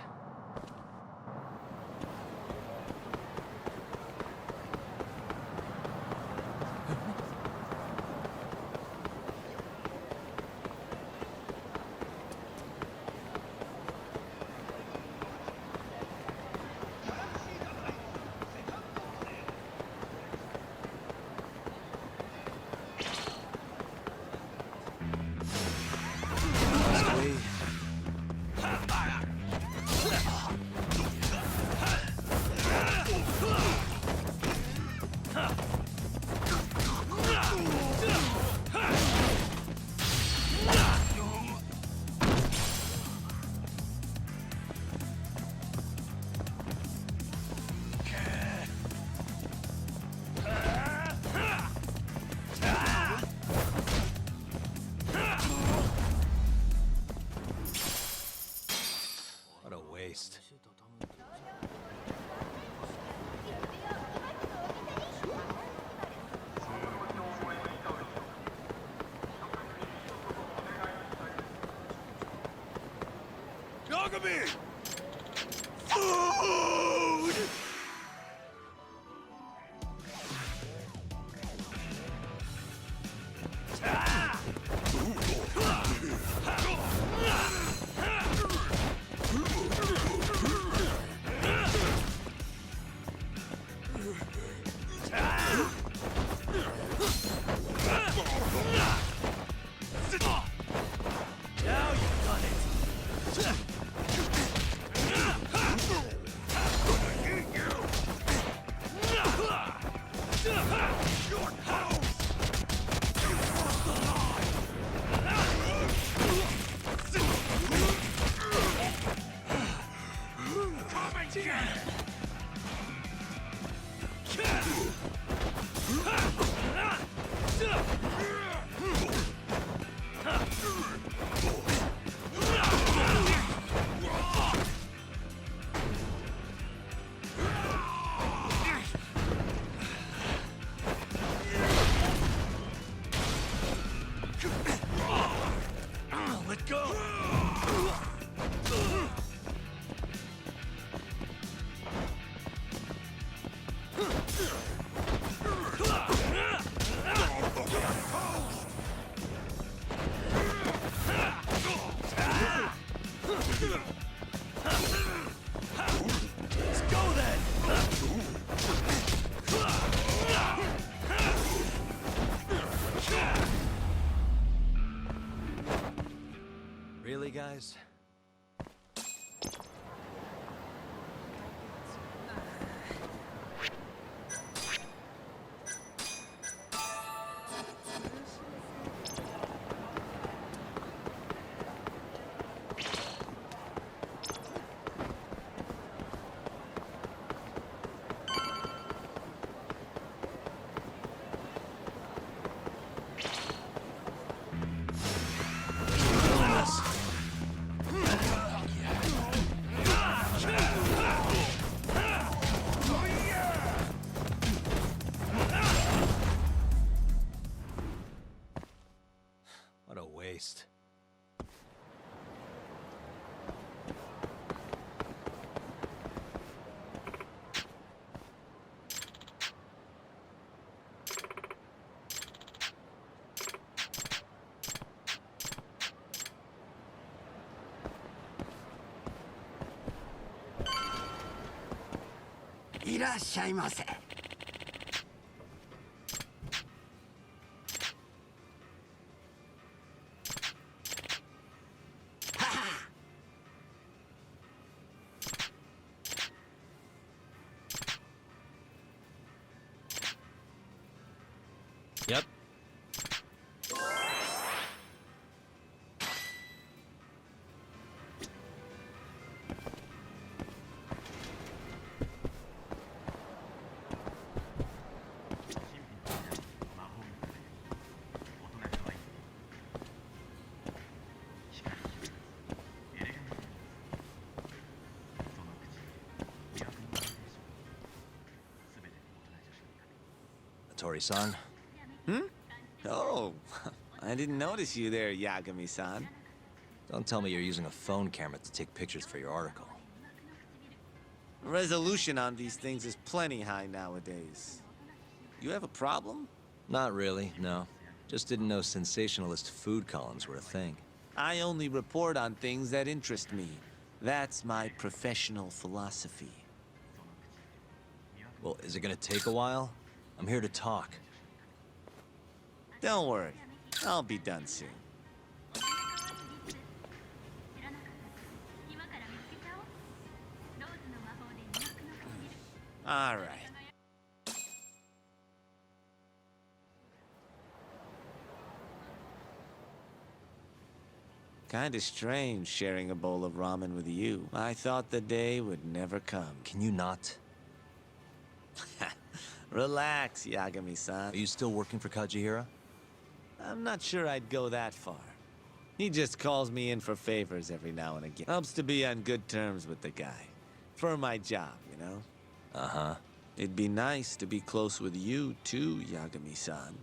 What a waste. Yagami! Food! Now you've done it! Let go! Let's go then! Really, guys? What a waste. Yep. Tori-san? Hmm? Oh, I didn't notice you there, Yagami-san. Don't tell me you're using a phone camera to take pictures for your article. Resolution on these things is plenty high nowadays. You have a problem? Not really, no. Just didn't know sensationalist food columns were a thing. I only report on things that interest me. That's my professional philosophy. Well, is it gonna take a while? I'm here to talk. Don't worry. I'll be done soon. All right. Kinda strange sharing a bowl of ramen with you. I thought the day would never come. Can you not? Relax, Yagami-san. Are you still working for Kajihira? I'm not sure I'd go that far. He just calls me in for favors every now and again. Helps to be on good terms with the guy. For my job, you know? Uh-huh. It'd be nice to be close with you, too, Yagami-san.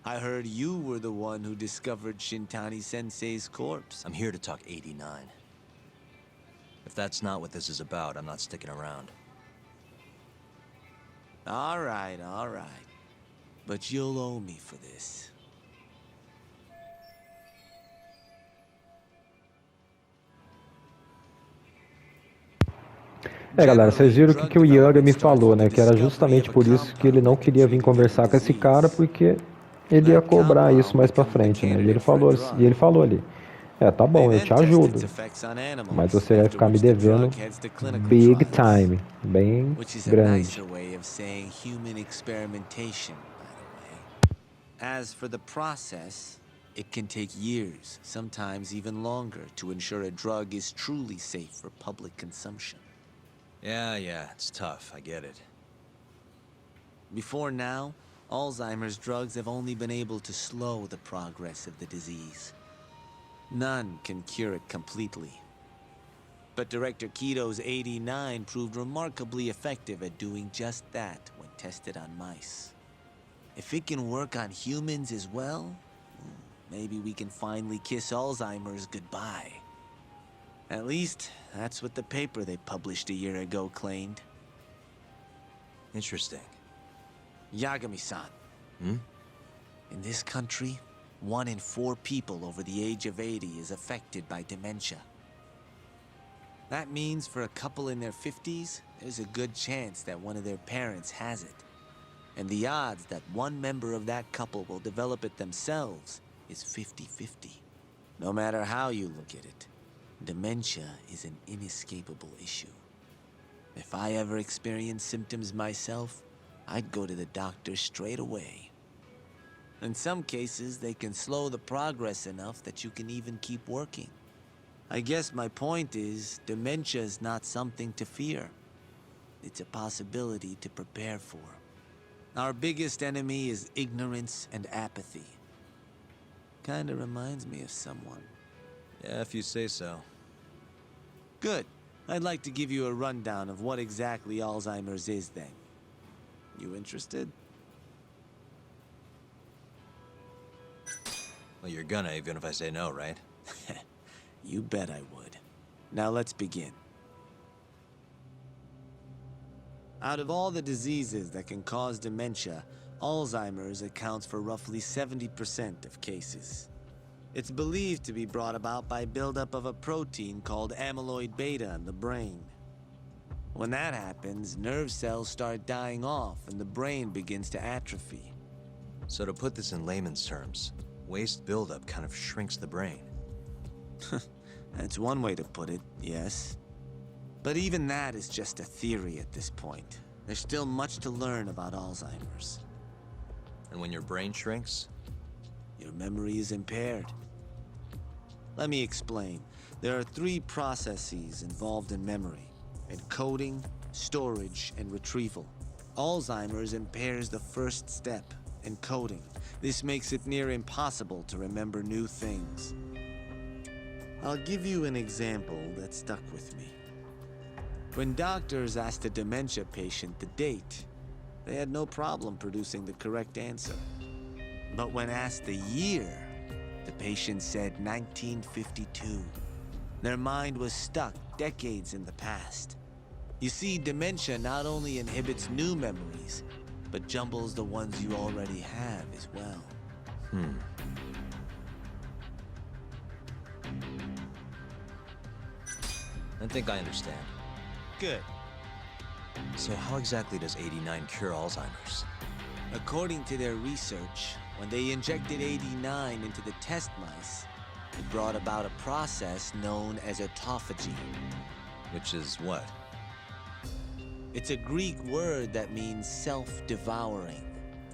I heard you were the one who discovered Shintani-sensei's corpse. I'm here to talk 89. If that's not what this is about, I'm not sticking around. All right. But you'll owe me for this. Galera, vocês viram o que o Yoga me falou, né? Que era justamente por isso que ele não queria vir conversar com esse cara, porque ele ia cobrar isso mais pra frente, né? E ele falou ali, tá bom, eu te ajudo, mas você vai ficar me devendo big time, bem grande. As for the process, it can take years, sometimes even longer, to ensure a drug is truly safe for public consumption. Yeah, it's tough, I get it. Before now, Alzheimer's drugs have only been able to slow the progress of the disease. None can cure it completely. But Director Kito's 89 proved remarkably effective at doing just that when tested on mice. If it can work on humans as well, maybe we can finally kiss Alzheimer's goodbye. At least, that's what the paper they published a year ago claimed. Interesting. Yagami-san. Hmm? In this country, 1 in 4 people over the age of 80 is affected by dementia. That means for a couple in their 50s, there's a good chance that one of their parents has it. And the odds that one member of that couple will develop it themselves is 50-50. No matter how you look at it, dementia is an inescapable issue. If I ever experienced symptoms myself, I'd go to the doctor straight away. In some cases, they can slow the progress enough that you can even keep working. I guess my point is, dementia is not something to fear. It's a possibility to prepare for. Our biggest enemy is ignorance and apathy. Kinda reminds me of someone. Yeah, if you say so. Good. I'd like to give you a rundown of what exactly Alzheimer's is then. You interested? Well, you're gonna, even if I say no, right? You bet I would. Now let's begin. Out of all the diseases that can cause dementia, Alzheimer's accounts for roughly 70% of cases. It's believed to be brought about by buildup of a protein called amyloid beta in the brain. When that happens, nerve cells start dying off and the brain begins to atrophy. So to put this in layman's terms, waste buildup kind of shrinks the brain. That's one way to put it, yes. But even that is just a theory at this point. There's still much to learn about Alzheimer's. And when your brain shrinks? Your memory is impaired. Let me explain. There are 3 processes involved in memory: encoding, storage, and retrieval. Alzheimer's impairs the first step, encoding. This makes it near impossible to remember new things. I'll give you an example that stuck with me. When doctors asked a dementia patient the date, they had no problem producing the correct answer. But when asked the year, the patient said 1952. Their mind was stuck decades in the past. You see, dementia not only inhibits new memories, but jumbles the ones you already have as well. I think I understand. Good. So how exactly does 89 cure Alzheimer's? According to their research, when they injected 89 into the test mice, it brought about a process known as autophagy. Which is what? It's a Greek word that means self-devouring.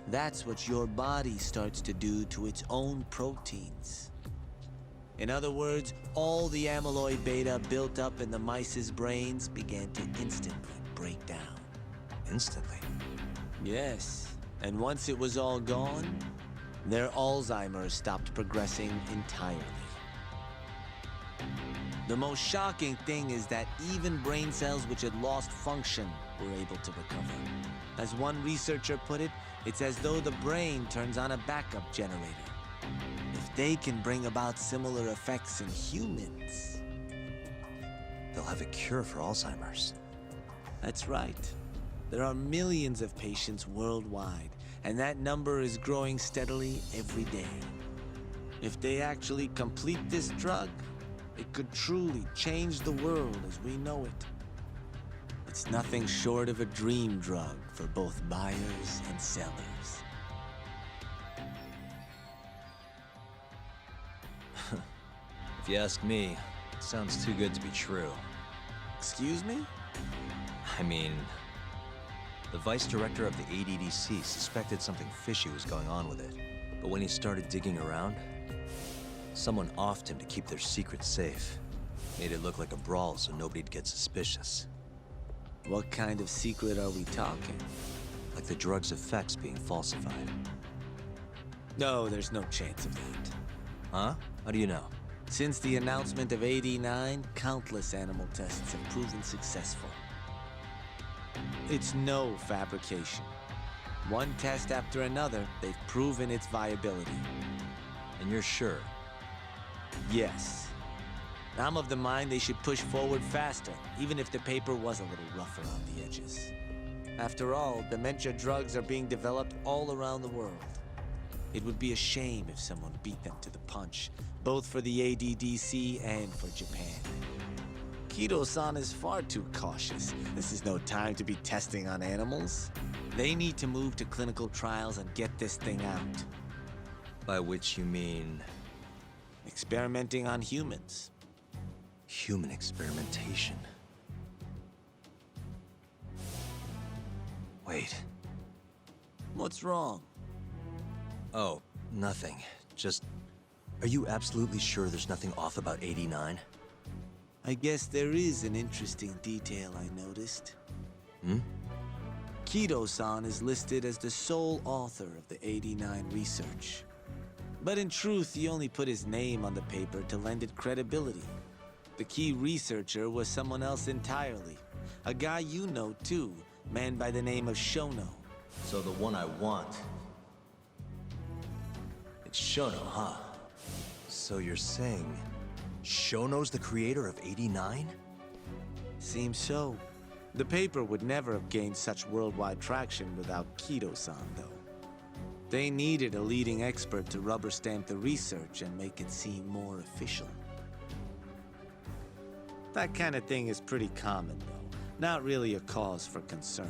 That's what your body starts to do to its own proteins. In other words, all the amyloid beta built up in the mice's brains began to instantly break down. Instantly? Yes, and once it was all gone, their Alzheimer's stopped progressing entirely. The most shocking thing is that even brain cells which had lost function were able to recover. As one researcher put it, it's as though the brain turns on a backup generator. If they can bring about similar effects in humans, they'll have a cure for Alzheimer's. That's right. There are millions of patients worldwide, and that number is growing steadily every day. If they actually complete this drug, it could truly change the world as we know it. It's nothing short of a dream drug for both buyers and sellers. If you ask me, it sounds too good to be true. Excuse me? I mean, the vice director of the ADDC suspected something fishy was going on with it. But when he started digging around, someone offed him to keep their secret safe. Made it look like a brawl so nobody'd get suspicious. What kind of secret are we talking? Like the drug's effects being falsified. No, there's no chance of that. Huh? How do you know? Since the announcement of 89, countless animal tests have proven successful. It's no fabrication. One test after another, they've proven its viability. And you're sure? Yes. I'm of the mind they should push forward faster, even if the paper was a little rough around the edges. After all, dementia drugs are being developed all around the world. It would be a shame if someone beat them to the punch, both for the ADDC and for Japan. Kido-san is far too cautious. This is no time to be testing on animals. They need to move to clinical trials and get this thing out. By which you mean? Experimenting on humans. Human experimentation. Wait. What's wrong? Oh, nothing. Just, are you absolutely sure there's nothing off about 89? I guess there is an interesting detail I noticed. Kido-san is listed as the sole author of the 89 research. But in truth, he only put his name on the paper to lend it credibility. The key researcher was someone else entirely. A guy you know too, man by the name of Shono. So the one I want. It's Shono, huh? So you're saying Shono's the creator of 89? Seems so. The paper would never have gained such worldwide traction without Kido-san, though. They needed a leading expert to rubber stamp the research and make it seem more official. That kind of thing is pretty common, though. Not really a cause for concern.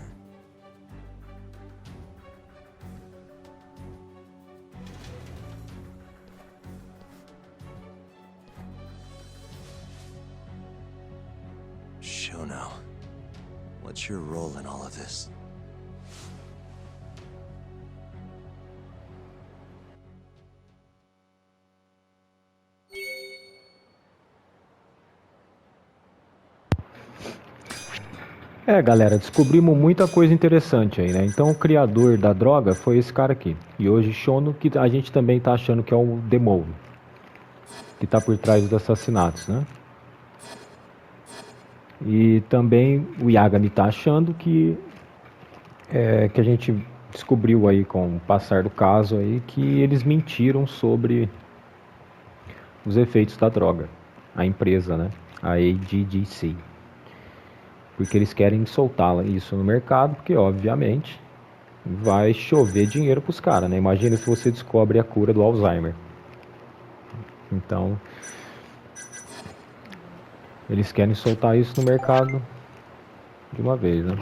Shono, what's your role in all of this? Galera, descobrimos muita coisa interessante aí, né? Então o criador da droga foi esse cara aqui. E hoje Shono, que a gente também tá achando que é o Demolve, que tá por trás dos assassinatos, né? E também o Yagami tá achando que a gente descobriu aí com o passar do caso aí que eles mentiram sobre os efeitos da droga, a empresa, né? A ADDC. Porque eles querem soltá-la isso no mercado, porque obviamente vai chover dinheiro para os caras, né? Imagina se você descobre a cura do Alzheimer. Então, eles querem soltar isso no mercado de uma vez, né?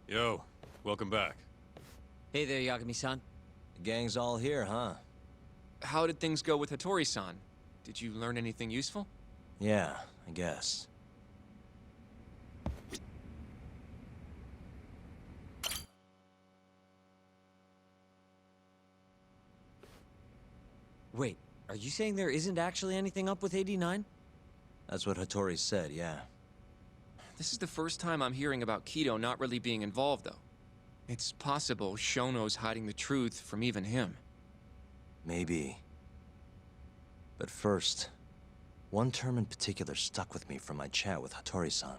Yo, welcome back. Hey there, Yagami-san. The gang's all here, huh? How did things go with Hattori-san? Did you learn anything useful? Yeah, I guess. Wait, are you saying there isn't actually anything up with 89? That's what Hattori said, yeah. This is the first time I'm hearing about Keto not really being involved, though. It's possible Shono's hiding the truth from even him. Maybe. But first, one term in particular stuck with me from my chat with Hattori-san.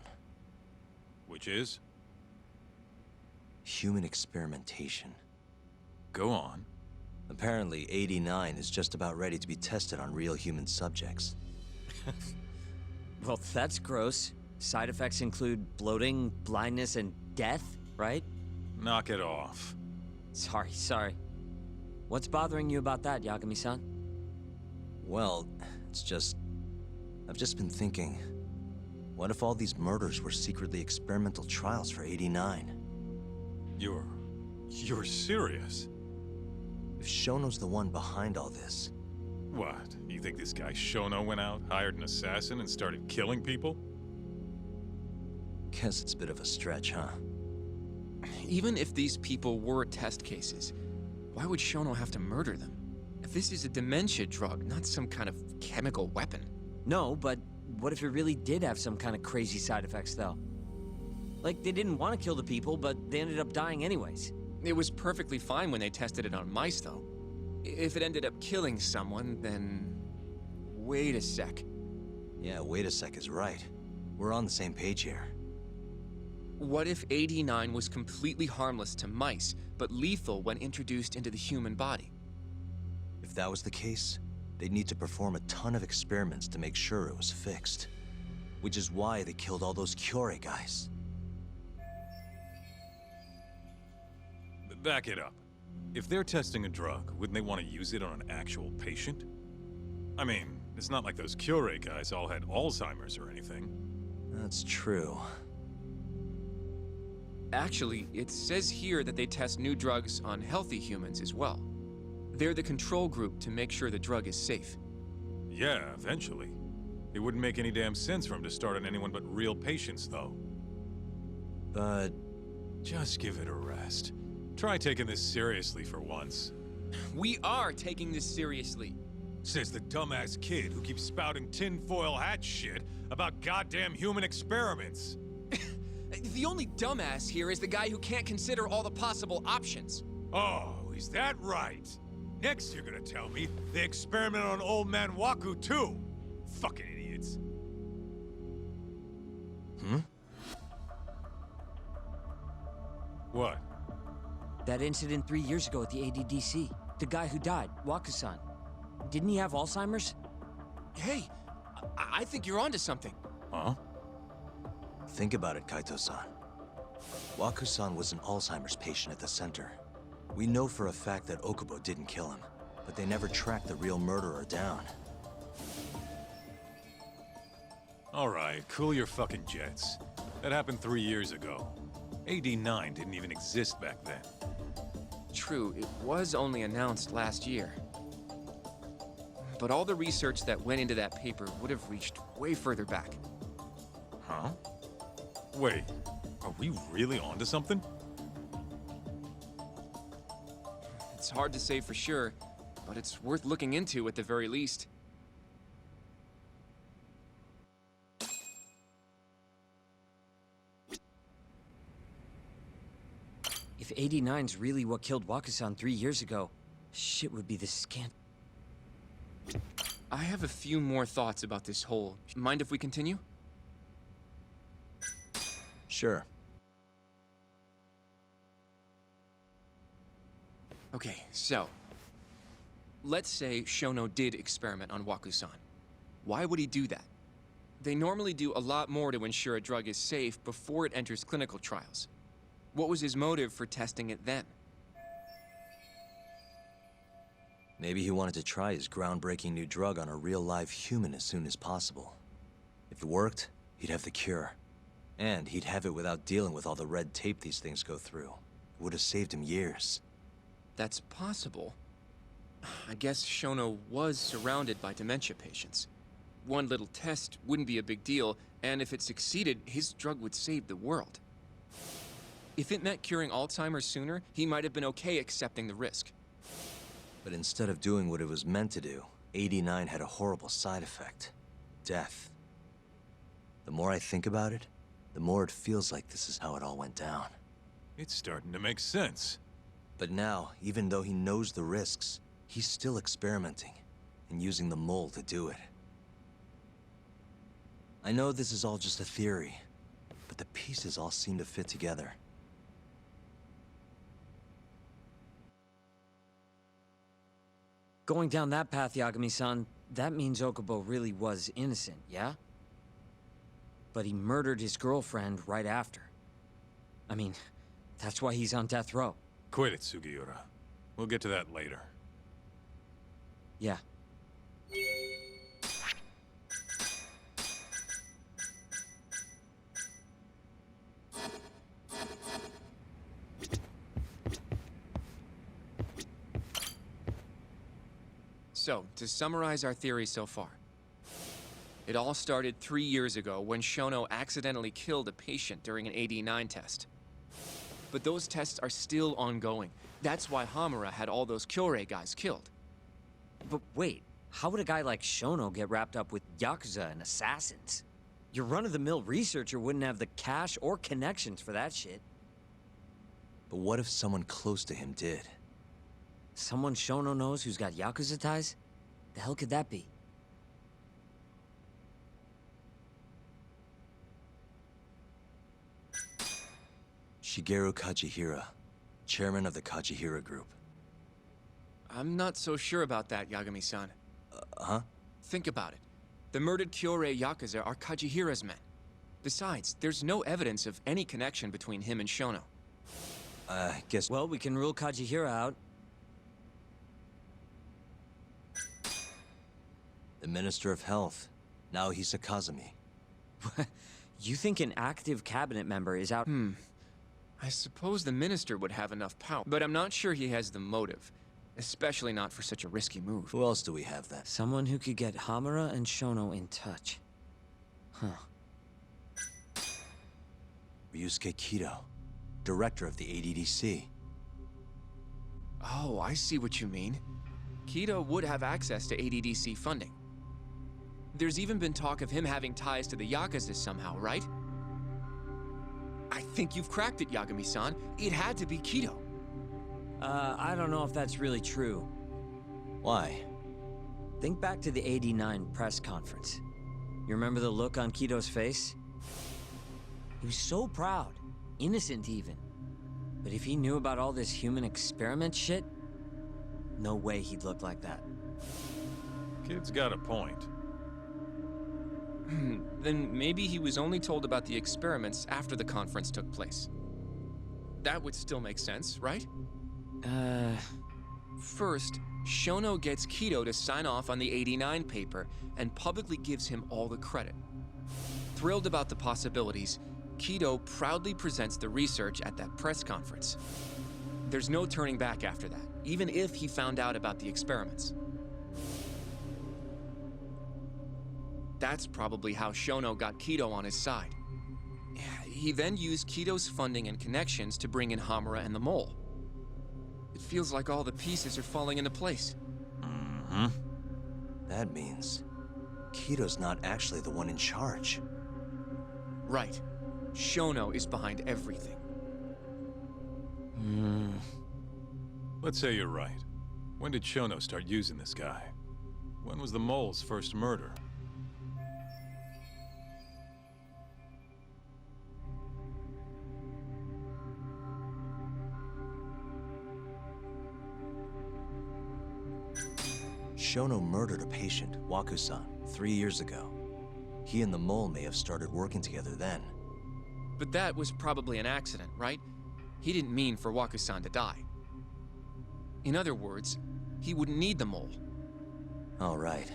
Which is? Human experimentation. Go on. Apparently, 89 is just about ready to be tested on real human subjects. Well, that's gross. Side effects include bloating, blindness, and death, right? Knock it off. Sorry. What's bothering you about that, Yagami-san? Well, it's just... I've just been thinking... What if all these murders were secretly experimental trials for 89? You're serious? If Shono's the one behind all this... What? You think this guy Shono went out, hired an assassin, and started killing people? Guess it's a bit of a stretch, huh? Even if these people were test cases, why would Shono have to murder them? If this is a dementia drug, not some kind of chemical weapon. No, but what if it really did have some kind of crazy side effects, though? Like, they didn't want to kill the people, but they ended up dying anyways. It was perfectly fine when they tested it on mice, though. If it ended up killing someone, then... Wait a sec. Yeah, wait a sec is right. We're on the same page here. What if 89 was completely harmless to mice, but lethal when introduced into the human body? If that was the case, they'd need to perform a ton of experiments to make sure it was fixed. Which is why they killed all those Kyorei guys. Back it up. If they're testing a drug, wouldn't they want to use it on an actual patient? I mean, it's not like those Kyorei guys all had Alzheimer's or anything. That's true. Actually, it says here that they test new drugs on healthy humans as well. They're the control group to make sure the drug is safe. Yeah, eventually. It wouldn't make any damn sense for him to start on anyone but real patients, though. But... just give it a rest. Try taking this seriously for once. We are taking this seriously. Says the dumbass kid who keeps spouting tinfoil hat shit about goddamn human experiments. The only dumbass here is the guy who can't consider all the possible options. Oh, is that right? Next you're gonna tell me they experimented on old man Waku too. Fucking idiots. What? That incident 3 years ago at the ADDC. The guy who died, Waku-san. Didn't he have Alzheimer's? Hey, I think you're onto something. Huh? Think about it, Kaito-san. Waku-san was an Alzheimer's patient at the center. We know for a fact that Okubo didn't kill him, but they never tracked the real murderer down. Alright, cool your fucking jets. That happened 3 years ago. AD9 didn't even exist back then. True, it was only announced last year. But all the research that went into that paper would have reached way further back. Huh? Wait, are we really onto something? It's hard to say for sure, but it's worth looking into at the very least. If 89's really what killed Waku-san 3 years ago, shit would be the scant. I have a few more thoughts about this whole... Mind if we continue? Sure. Okay, so... Let's say Shono did experiment on Waku-san. Why would he do that? They normally do a lot more to ensure a drug is safe before it enters clinical trials. What was his motive for testing it then? Maybe he wanted to try his groundbreaking new drug on a real live human as soon as possible. If it worked, he'd have the cure. And he'd have it without dealing with all the red tape these things go through. It would have saved him years. That's possible. I guess Shono was surrounded by dementia patients. One little test wouldn't be a big deal, and if it succeeded, his drug would save the world. If it meant curing Alzheimer's sooner, he might have been okay accepting the risk. But instead of doing what it was meant to do, 89 had a horrible side effect. Death. The more I think about it, the more it feels like this is how it all went down. It's starting to make sense. But now, even though he knows the risks, he's still experimenting and using the mole to do it. I know this is all just a theory, but the pieces all seem to fit together. Going down that path, Yagami-san, that means Okubo really was innocent, yeah? But he murdered his girlfriend right after. I mean, that's why he's on death row. Quit it, Sugiura. We'll get to that later. Yeah. So, to summarize our theory so far. It all started 3 years ago when Shono accidentally killed a patient during an AD9 test. But those tests are still ongoing. That's why Hamura had all those Kyorei guys killed. But wait, how would a guy like Shono get wrapped up with Yakuza and assassins? Your run-of-the-mill researcher wouldn't have the cash or connections for that shit. But what if someone close to him did? Someone Shono knows who's got Yakuza ties? The hell could that be? Shigeru Kajihira, chairman of the Kajihira Group. I'm not so sure about that, Yagami-san. Huh? Think about it. The murdered Kyorei Yakuza are Kajihira's men. Besides, there's no evidence of any connection between him and Shono. Guess... Well, we can rule Kajihira out. The Minister of Health, Naohisa Kazumi. You think an active cabinet member is out... I suppose the minister would have enough power, but I'm not sure he has the motive. Especially not for such a risky move. Who else do we have then? Someone who could get Hamura and Shono in touch. Huh. Ryusuke Kido, director of the ADDC. Oh, I see what you mean. Kido would have access to ADDC funding. There's even been talk of him having ties to the Yakuza somehow, right? I think you've cracked it, Yagami-san. It had to be Kido. I don't know if that's really true. Why? Think back to the '89 press conference. You remember the look on Kido's face? He was so proud, innocent even. But if he knew about all this human experiment shit, no way he'd look like that. Kid's got a point. Then maybe he was only told about the experiments after the conference took place. That would still make sense, right? First, Shono gets Kido to sign off on the '89 paper and publicly gives him all the credit. Thrilled about the possibilities, Kido proudly presents the research at that press conference. There's no turning back after that, even if he found out about the experiments. That's probably how Shono got Kido on his side. He then used Kido's funding and connections to bring in Hamura and the Mole. It feels like all the pieces are falling into place. Mm-hmm. That means Kido's not actually the one in charge. Right. Shono is behind everything. Let's say you're right. When did Shono start using this guy? When was the Mole's first murder? Shono murdered a patient, Waku-san, 3 years ago. He and the Mole may have started working together then. But that was probably an accident, right? He didn't mean for Waku-san to die. In other words, he wouldn't need the Mole. All right.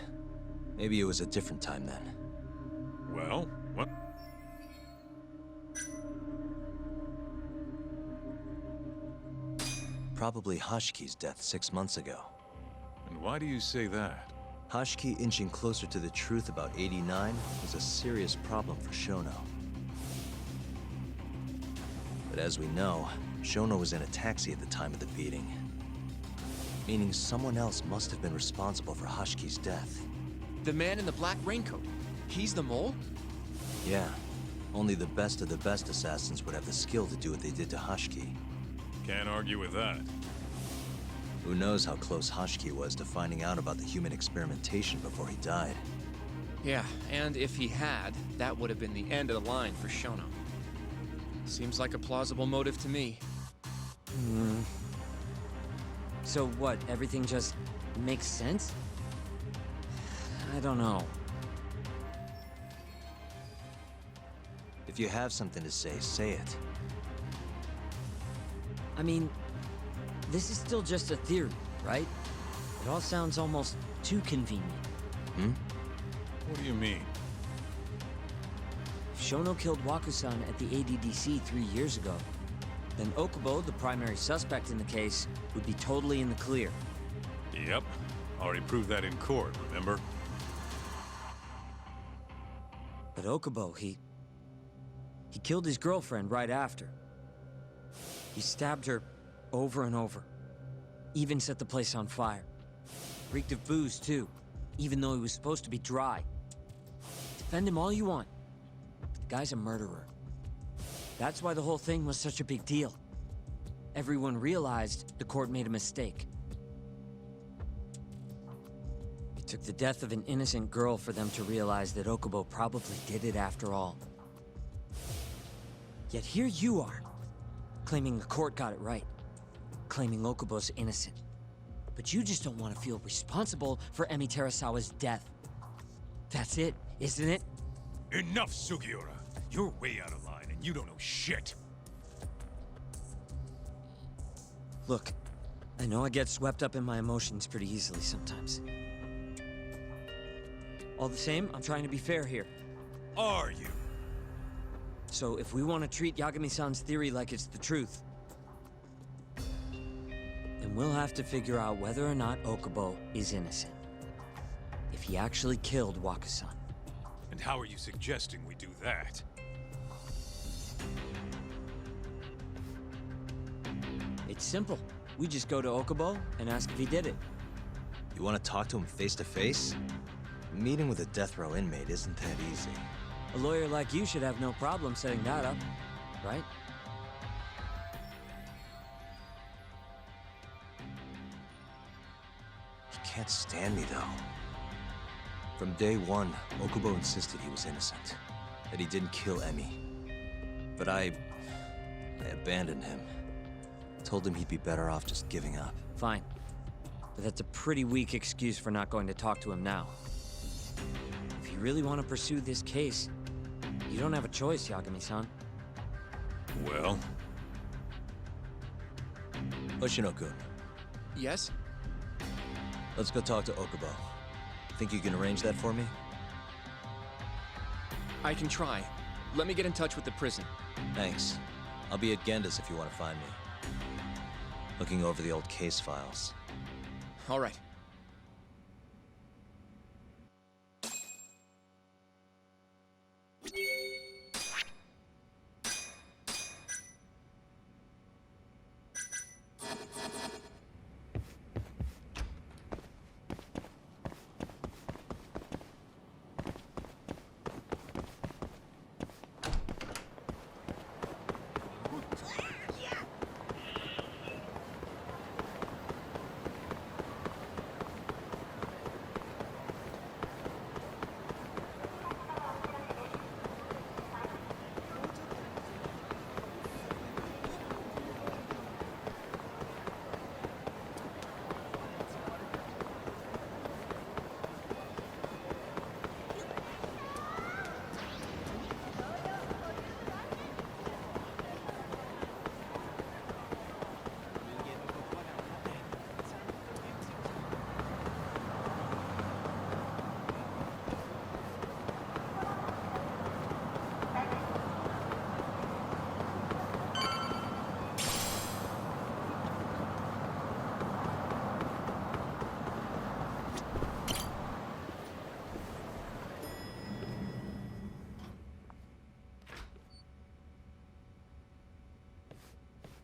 Maybe it was a different time then. Well, what? Probably Hashiki's death 6 months ago. And why do you say that? Hashiki inching closer to the truth about '89 was a serious problem for Shono. But as we know, Shono was in a taxi at the time of the beating. Meaning someone else must have been responsible for Hashiki's death. The man in the black raincoat. He's the Mole? Yeah. Only the best of the best assassins would have the skill to do what they did to Hashki. Can't argue with that. Who knows how close Hashki was to finding out about the human experimentation before he died. Yeah, and if he had, that would have been the end of the line for Shono. Seems like a plausible motive to me. So what, everything just makes sense? I don't know. If you have something to say it. I mean, this is still just a theory, right? It all sounds almost too convenient. What do you mean? If Shono killed Waku-san at the ADDC 3 years ago, then Okubo, the primary suspect in the case, would be totally in the clear. Yep. Already proved that in court, remember? But Okubo, he killed his girlfriend right after. He stabbed her over and over. Even set the place on fire. Reeked of booze, too, even though he was supposed to be dry. Defend him all you want. The guy's a murderer. That's why the whole thing was such a big deal. Everyone realized the court made a mistake. It took the death of an innocent girl for them to realize that Okubo probably did it after all. Yet here you are, claiming the court got it right, claiming Okubo's innocent. But you just don't want to feel responsible for Emi Terasawa's death. That's it, isn't it? Enough, Sugiura. You're way out of line, and you don't know shit. Look, I know I get swept up in my emotions pretty easily sometimes. All the same, I'm trying to be fair here. Are you? So if we want to treat Yagami-san's theory like it's the truth, then we'll have to figure out whether or not Okubo is innocent. If he actually killed Waku-san. And how are you suggesting we do that? It's simple. We just go to Okubo and ask if he did it. You want to talk to him face to face? Meeting with a death row inmate isn't that easy. A lawyer like you should have no problem setting that up, right? He can't stand me, though. From day one, Okubo insisted he was innocent, that he didn't kill Emi. But I abandoned him. Told him he'd be better off just giving up. Fine. But that's a pretty weak excuse for not going to talk to him now. If you really want to pursue this case, you don't have a choice, Yagami-san. Well? Oshino-kun, Yes? let's go talk to Okubo. Think you can arrange that for me? I can try. Let me get in touch with the prison. Thanks. I'll be at Genda's if you want to find me. Looking over the old case files. All right.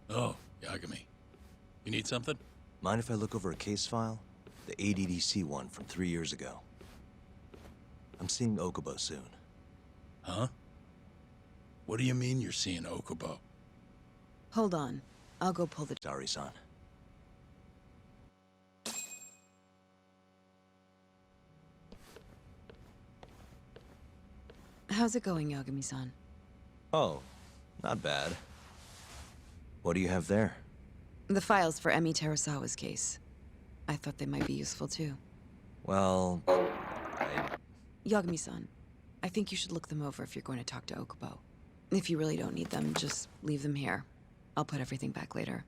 Oh, Yagami. You need something? Mind if I look over a case file? The ADDC one from 3 years ago. I'm seeing Okubo soon. Huh? What do you mean you're seeing Okubo? Hold on. I'll go pull the... Sorry, son. How's it going, Yagami-san? Oh, not bad. What do you have there? The files for Emi Terasawa's case. I thought they might be useful too. Well, Yagami-san, I think you should look them over if you're going to talk to Okubo. If you really don't need them, just leave them here. I'll put everything back later.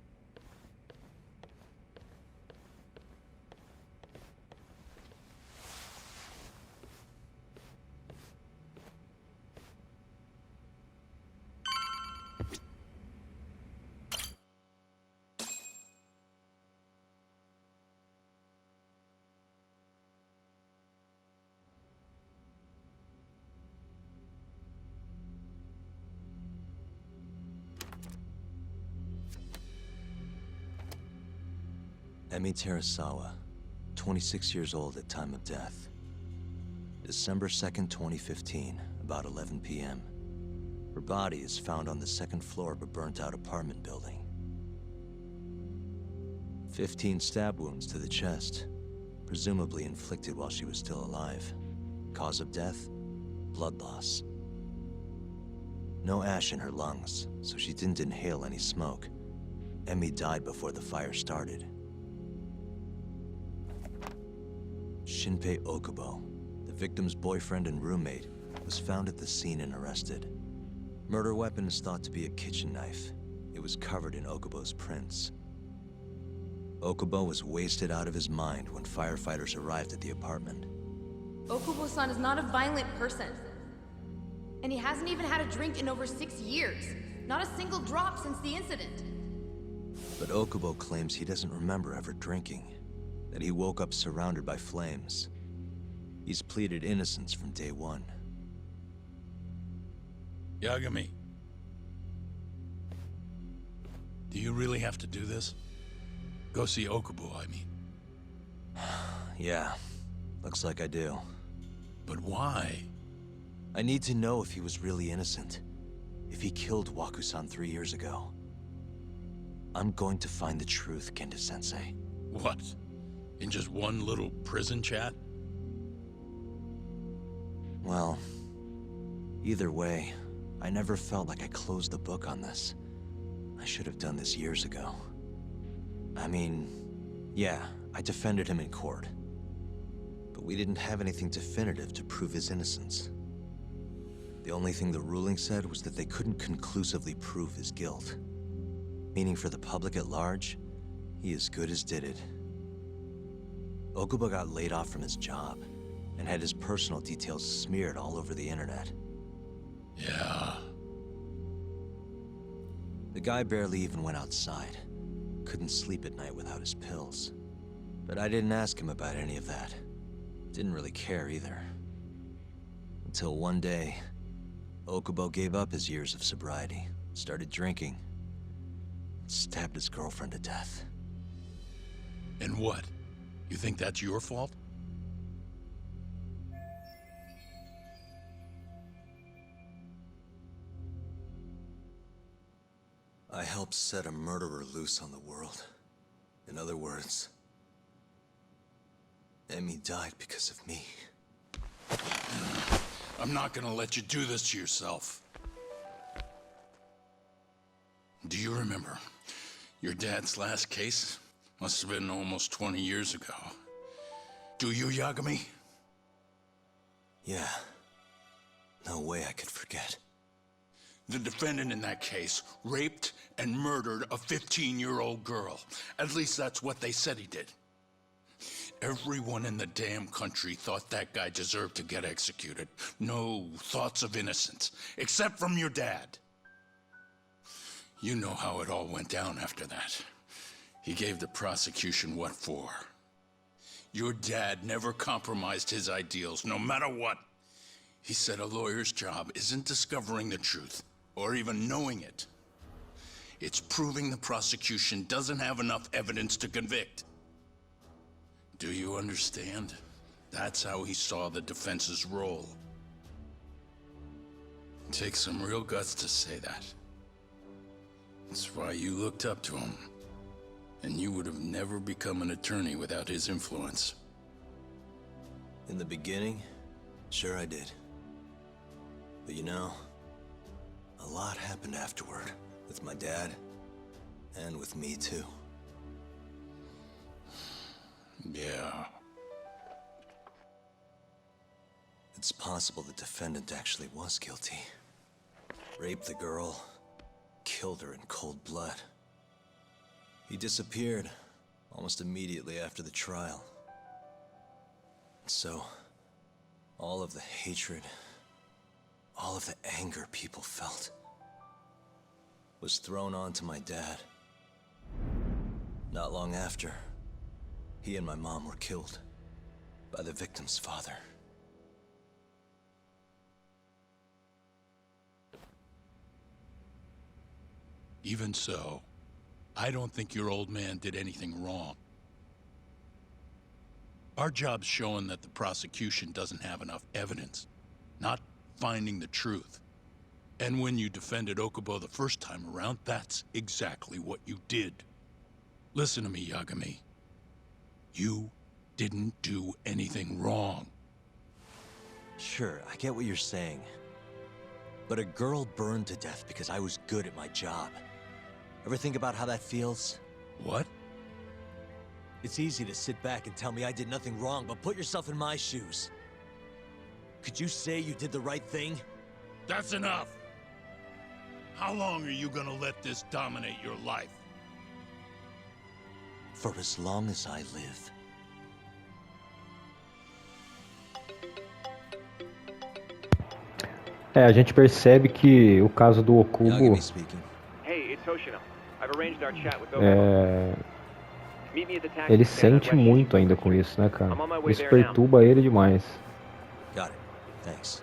Emi Terasawa, 26 years old at time of death. December 2nd, 2015, about 11 p.m. Her body is found on the second floor of a burnt-out apartment building. 15 stab wounds to the chest, presumably inflicted while she was still alive. Cause of death? Blood loss. No ash in her lungs, so she didn't inhale any smoke. Emi died before the fire started. Shinpei Okubo, the victim's boyfriend and roommate, was found at the scene and arrested. Murder weapon is thought to be a kitchen knife. It was covered in Okubo's prints. Okubo was wasted out of his mind when firefighters arrived at the apartment. Okubo-san is not a violent person. And he hasn't even had a drink in over 6 years. Not a single drop since the incident. But Okubo claims he doesn't remember ever drinking, that he woke up surrounded by flames. He's pleaded innocence from day one. Yagami. Do you really have to do this? Go see Okubo, I mean. Yeah, looks like I do. But why? I need to know if he was really innocent. If he killed Waku-san 3 years ago. I'm going to find the truth, Kendo-sensei. What? In just one little prison chat? Well, either way, I never felt like I closed the book on this. I should have done this years ago. I mean, yeah, I defended him in court. But we didn't have anything definitive to prove his innocence. The only thing the ruling said was that they couldn't conclusively prove his guilt. Meaning for the public at large, he as good as did it. Okubo got laid off from his job, and had his personal details smeared all over the internet. Yeah. The guy barely even went outside. Couldn't sleep at night without his pills. But I didn't ask him about any of that. Didn't really care either. Until one day, Okubo gave up his years of sobriety, started drinking, stabbed his girlfriend to death. And what? You think that's your fault? I helped set a murderer loose on the world. In other words, Emi died because of me. I'm not gonna let you do this to yourself. Do you remember your dad's last case? Must have been almost 20 years ago. Do you, Yagami? Yeah. No way I could forget. The defendant in that case raped and murdered a 15-year-old girl. At least that's what they said he did. Everyone in the damn country thought that guy deserved to get executed. No thoughts of innocence, except from your dad. You know how it all went down after that. He gave the prosecution what for. Your dad never compromised his ideals, no matter what. He said a lawyer's job isn't discovering the truth, or even knowing it. It's proving the prosecution doesn't have enough evidence to convict. Do you understand? That's how he saw the defense's role. It takes some real guts to say that. That's why you looked up to him. And you would have never become an attorney without his influence. In the beginning, sure I did. But you know, a lot happened afterward. With my dad, and with me too. Yeah. It's possible the defendant actually was guilty. Raped the girl, killed her in cold blood. He disappeared almost immediately after the trial. So, all of the hatred, all of the anger people felt, was thrown onto my dad. Not long after, he and my mom were killed by the victim's father. Even so, I don't think your old man did anything wrong. Our job's showing that the prosecution doesn't have enough evidence, not finding the truth. And when you defended Okubo the first time around, that's exactly what you did. Listen to me, Yagami. You didn't do anything wrong. Sure, I get what you're saying. But a girl burned to death because I was good at my job. Ever think about how that feels? What? It's easy to sit back and tell me I did nothing wrong, but put yourself in my shoes. Could you say you did the right thing? That's enough! How long are you gonna let this dominate your life? For as long as I live. A gente percebe que o caso do Okubo ele sente muito ainda com isso, né, cara? Isso perturba ele demais. Got it. Thanks.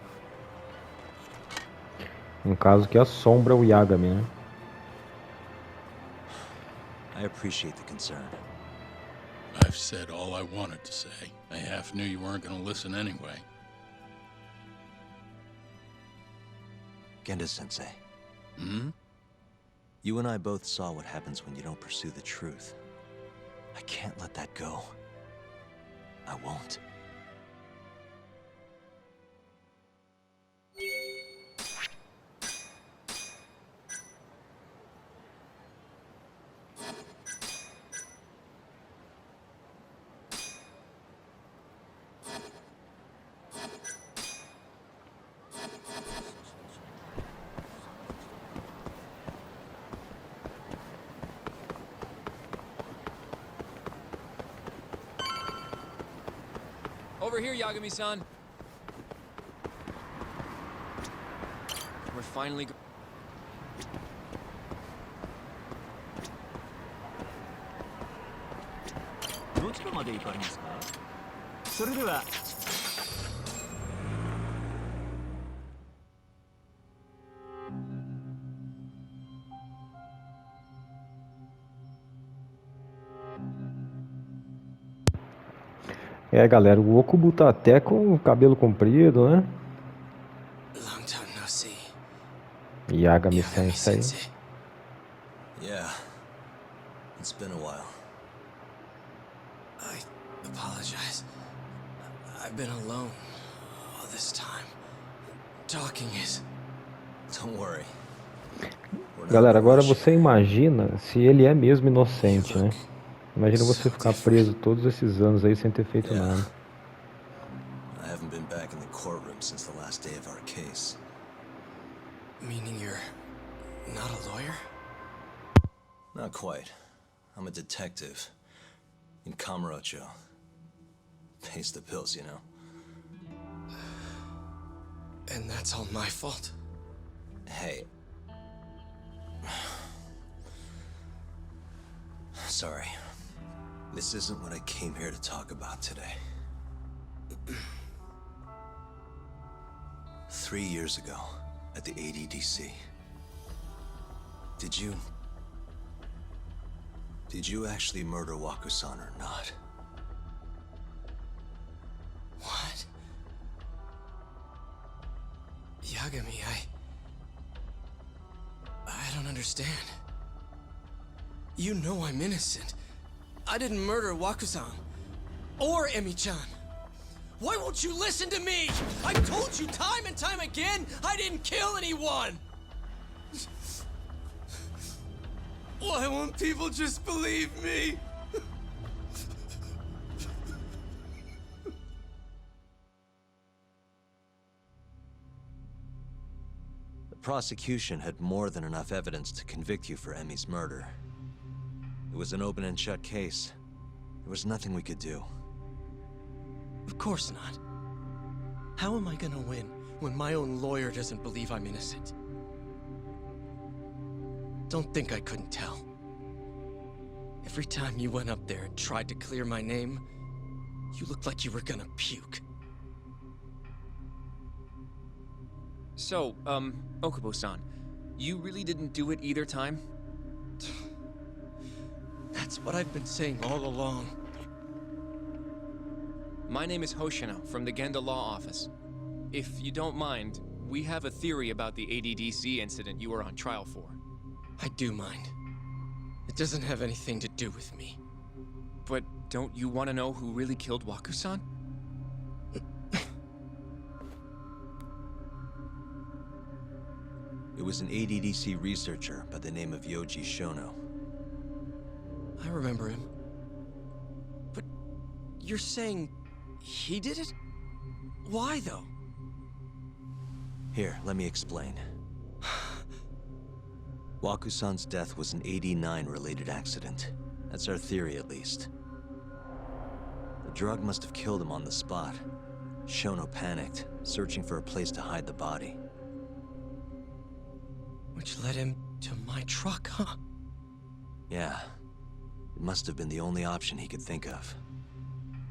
Um caso que assombra o Yagami, né? I appreciate the concern. I've said all I wanted to say. I half knew you weren't gonna listen anyway. Genda-sensei. Hmm? You and I both saw what happens when you don't pursue the truth. I can't let that go. I won't. Over here, Yagami-san. We're finally Galera, o Okubo tá até com o cabelo comprido, né? Long time no see. Yagami-sensei. Yeah. It's been a while. I apologize. I've been alone all this time. Talking is... Don't worry. Galera, agora você imagina se ele é mesmo inocente, né? Imagina você ficar preso todos esses anos aí sem ter feito nada. I haven't been back in the courtroom since the last day of our case. Meaning you're not a lawyer? Not quite. I'm a detective in Kamurocho. Pays the bills, you know. And that's all my fault? Hey. Sorry. This isn't what I came here to talk about today. 3 years ago, at the ADDC, did you actually murder Waku-san or not? What? Yagami, understand. You know I'm innocent. I didn't murder Wakusan. Or Emi-chan. Why won't you listen to me? I've told you time and time again, I didn't kill anyone! Why won't people just believe me? The prosecution had more than enough evidence to convict you for Emi's murder. It was an open and shut case. There was nothing we could do. Of course not. How am I gonna win when my own lawyer doesn't believe I'm innocent? Don't think I couldn't tell. Every time you went up there and tried to clear my name, you looked like you were gonna puke. So, Okubo-san, you really didn't do it either time? That's what I've been saying all along. My name is Hoshino from the Genda Law Office. If you don't mind, we have a theory about the ADDC incident you were on trial for. I do mind. It doesn't have anything to do with me. But don't you want to know who really killed Waku-san? It was an ADDC researcher by the name of Yoji Shono. I remember him. But you're saying he did it? Why, though? Here, let me explain. Waku-san's death was an 89-related accident. That's our theory, at least. The drug must have killed him on the spot. Shono panicked, searching for a place to hide the body. Which led him to my truck, huh? Yeah. It must have been the only option he could think of.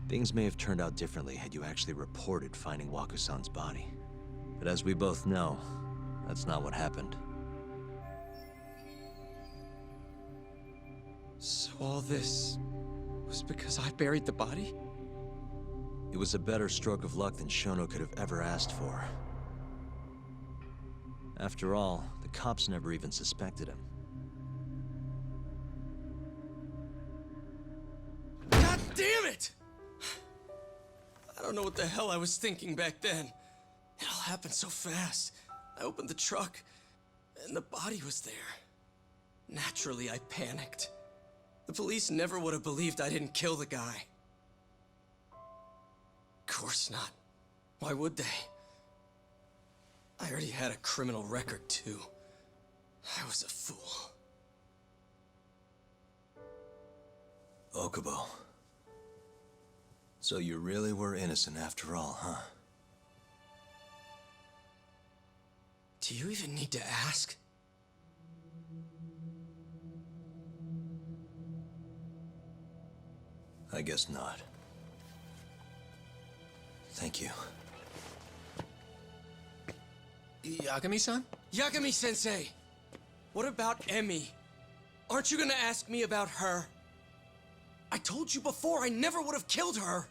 Things may have turned out differently had you actually reported finding Waku-san's body. But as we both know, that's not what happened. So all this was because I buried the body? It was a better stroke of luck than Shono could have ever asked for. After all, the cops never even suspected him. God damn it! I don't know what the hell I was thinking back then. It all happened so fast. I opened the truck, and the body was there. Naturally, I panicked. The police never would have believed I didn't kill the guy. Of course not. Why would they? I already had a criminal record, too. I was a fool. Okubo. So you really were innocent after all, huh? Do you even need to ask? I guess not. Thank you. Yagami-san? Yagami-sensei! What about Emi? Aren't you gonna ask me about her? I told you before I never would have killed her!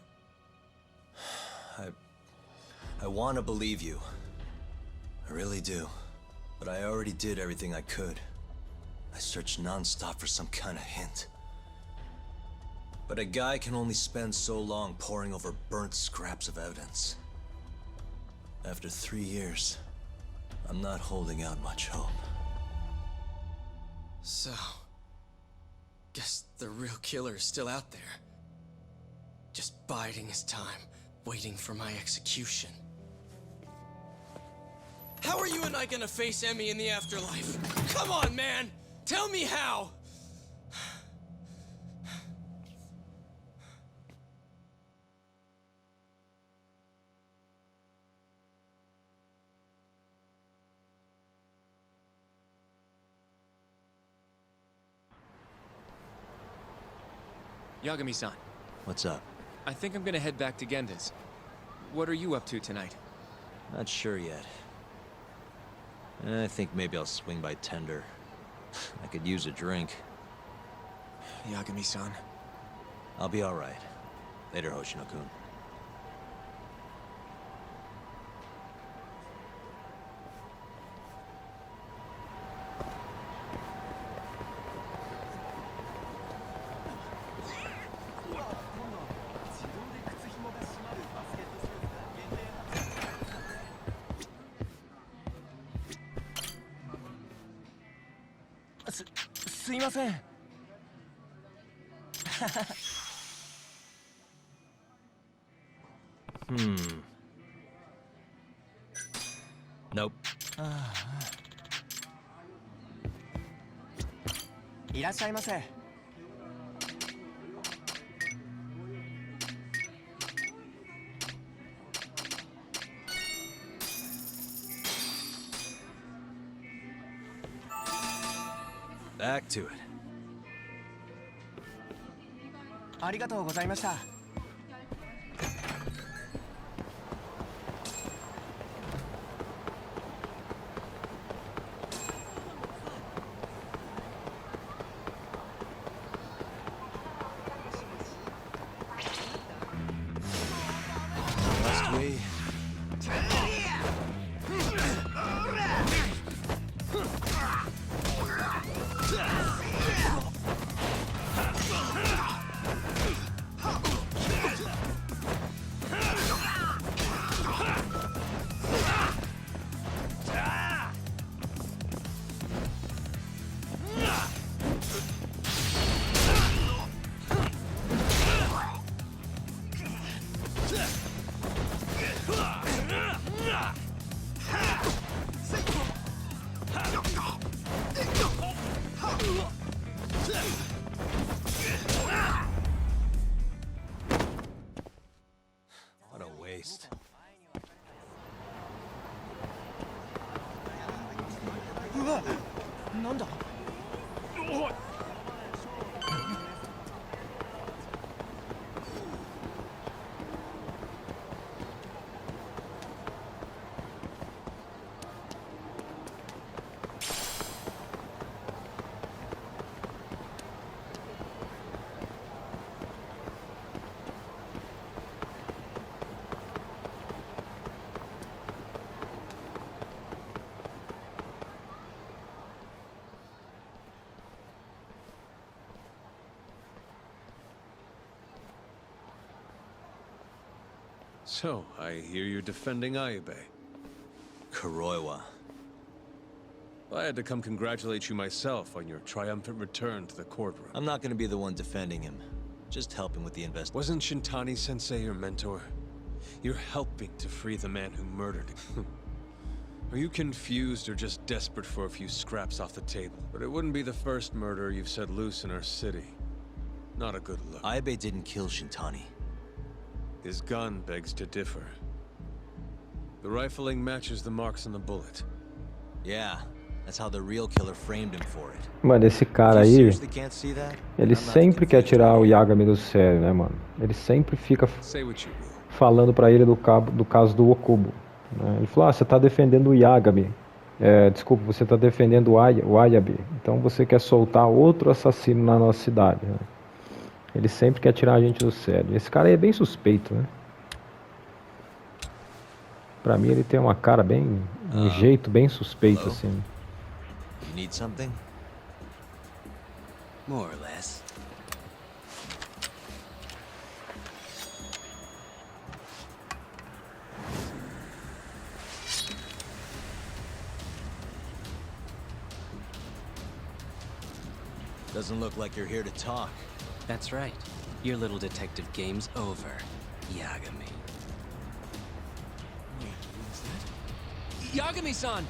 I want to believe you. I really do. But I already did everything I could. I searched non-stop for some kind of hint. But a guy can only spend so long poring over burnt scraps of evidence. After 3 years, I'm not holding out much hope. So... guess the real killer is still out there. Just biding his time, waiting for my execution. How are you and I gonna face Emi in the afterlife? Come on, man! Tell me how! Yagami-san. What's up? I think I'm gonna head back to Genda's. What are you up to tonight? Not sure yet. I think maybe I'll swing by Tender. I could use a drink. Yagami-san. I'll be alright. Later, Hoshino-kun. すいません。Nope. いらっしゃいませ。Back to it. ありがとうございました。Must we? What a waste. うわ、なんだ。So, I hear you're defending Ayube. Kuroiwa. I had to come congratulate you myself on your triumphant return to the courtroom. I'm not gonna be the one defending him. Just helping with the investigation. Wasn't Shintani-sensei your mentor? You're helping to free the man who murdered him. Are you confused or just desperate for a few scraps off the table? But it wouldn't be the first murder you've set loose in our city. Not a good look. Ayube didn't kill Shintani. His gun begs to differ. The rifling matches the marks on the bullet. Yeah, that's how the real killer framed him for it. Mano, esse cara You aí, seriously can't see that? ele sempre quer tirar o Yagami do sério, né, mano? Ele sempre fica falando pra ele do caso do Okubo. Né? Ele falou, você tá defendendo o Yagami. Desculpa, você tá defendendo o Ayabe. Então você quer soltar outro assassino na nossa cidade, né? Ele sempre quer tirar a gente do sério. Esse cara aí é bem suspeito, né? Pra mim ele tem uma cara bem... um jeito bem suspeito, assim. You need something? More or less. Doesn't look like you're here to talk. That's right. Your little detective game's over, Yagami. Yagami-san!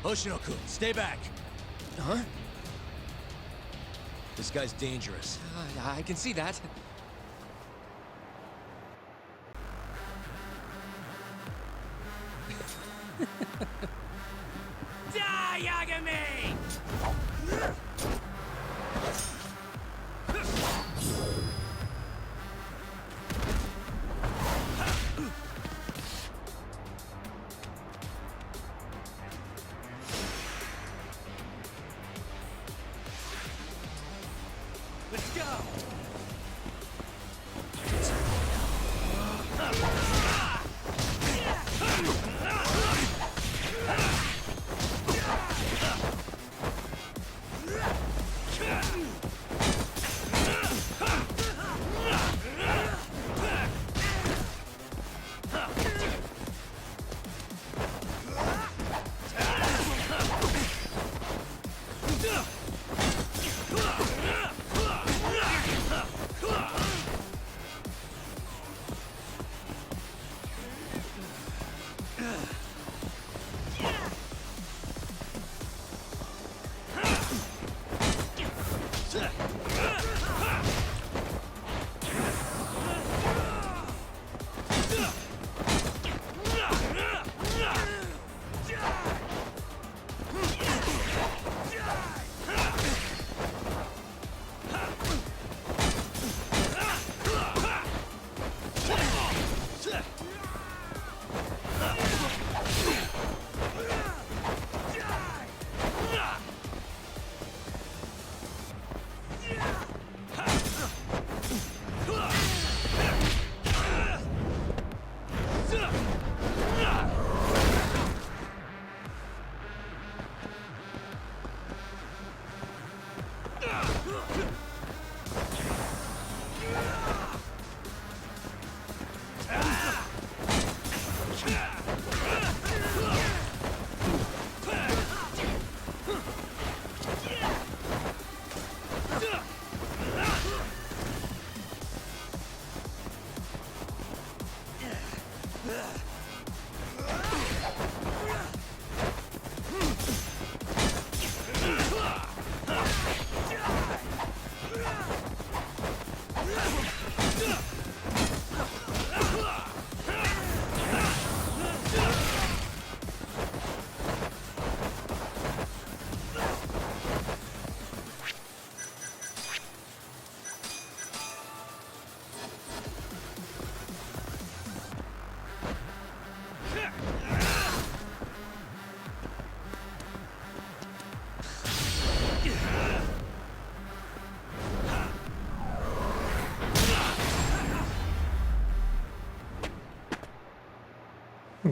Hoshino-kun, stay back! Huh? This guy's dangerous. I can see that. Die, Yagami! Let's go!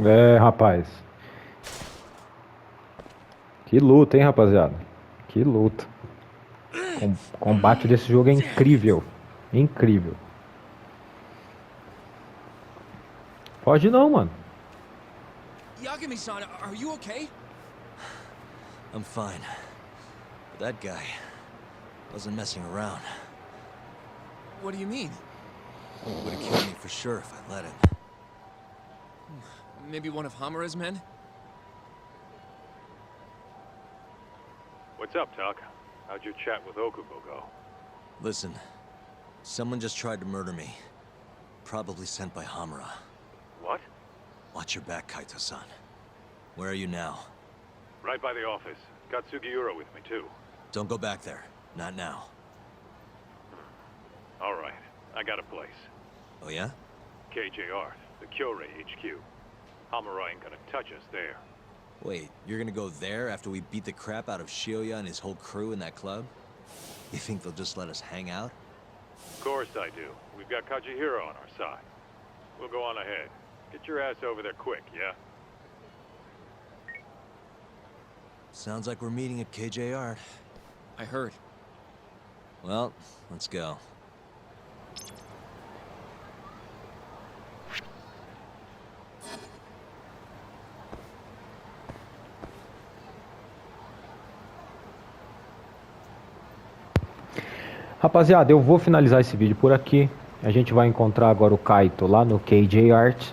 É, rapaz. Que luta, hein, rapaziada? Que luta. O combate desse jogo é incrível. Incrível. Pode não, mano. Yagami-san, are you okay? I'm fine. But that guy wasn't messing around. What do you mean? Would have killed me for sure if I let him. Maybe one of Hamura's men? What's up, Tuck? How'd your chat with Okubo go? Listen, someone just tried to murder me. Probably sent by Hamura. What? Watch your back, Kaito-san. Where are you now? Right by the office. Got Sugiura with me, too. Don't go back there. Not now. All right. I got a place. Oh, yeah? KJR, the Kyorei HQ. Hamura ain't gonna touch us there. Wait, you're gonna go there after we beat the crap out of Shioya and his whole crew in that club? You think they'll just let us hang out? Of course I do. We've got Kajihiro on our side. We'll go on ahead. Get your ass over there quick, yeah? Sounds like we're meeting at KJR. I heard. Well, let's go. Rapaziada, eu vou finalizar esse vídeo por aqui. A gente vai encontrar agora o Kaito lá no KJ Art.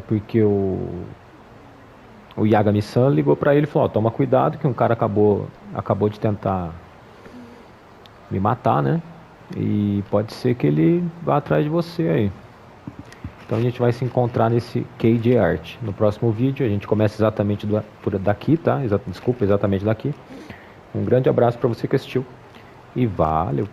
Porque o Yagami-san ligou pra ele e falou, ó, toma cuidado que um cara acabou de tentar me matar, né? E pode ser que ele vá atrás de você aí. Então a gente vai se encontrar nesse KJ Art. No próximo vídeo a gente começa exatamente por daqui, tá? Desculpa, exatamente daqui. Um grande abraço pra você que assistiu. E valeu!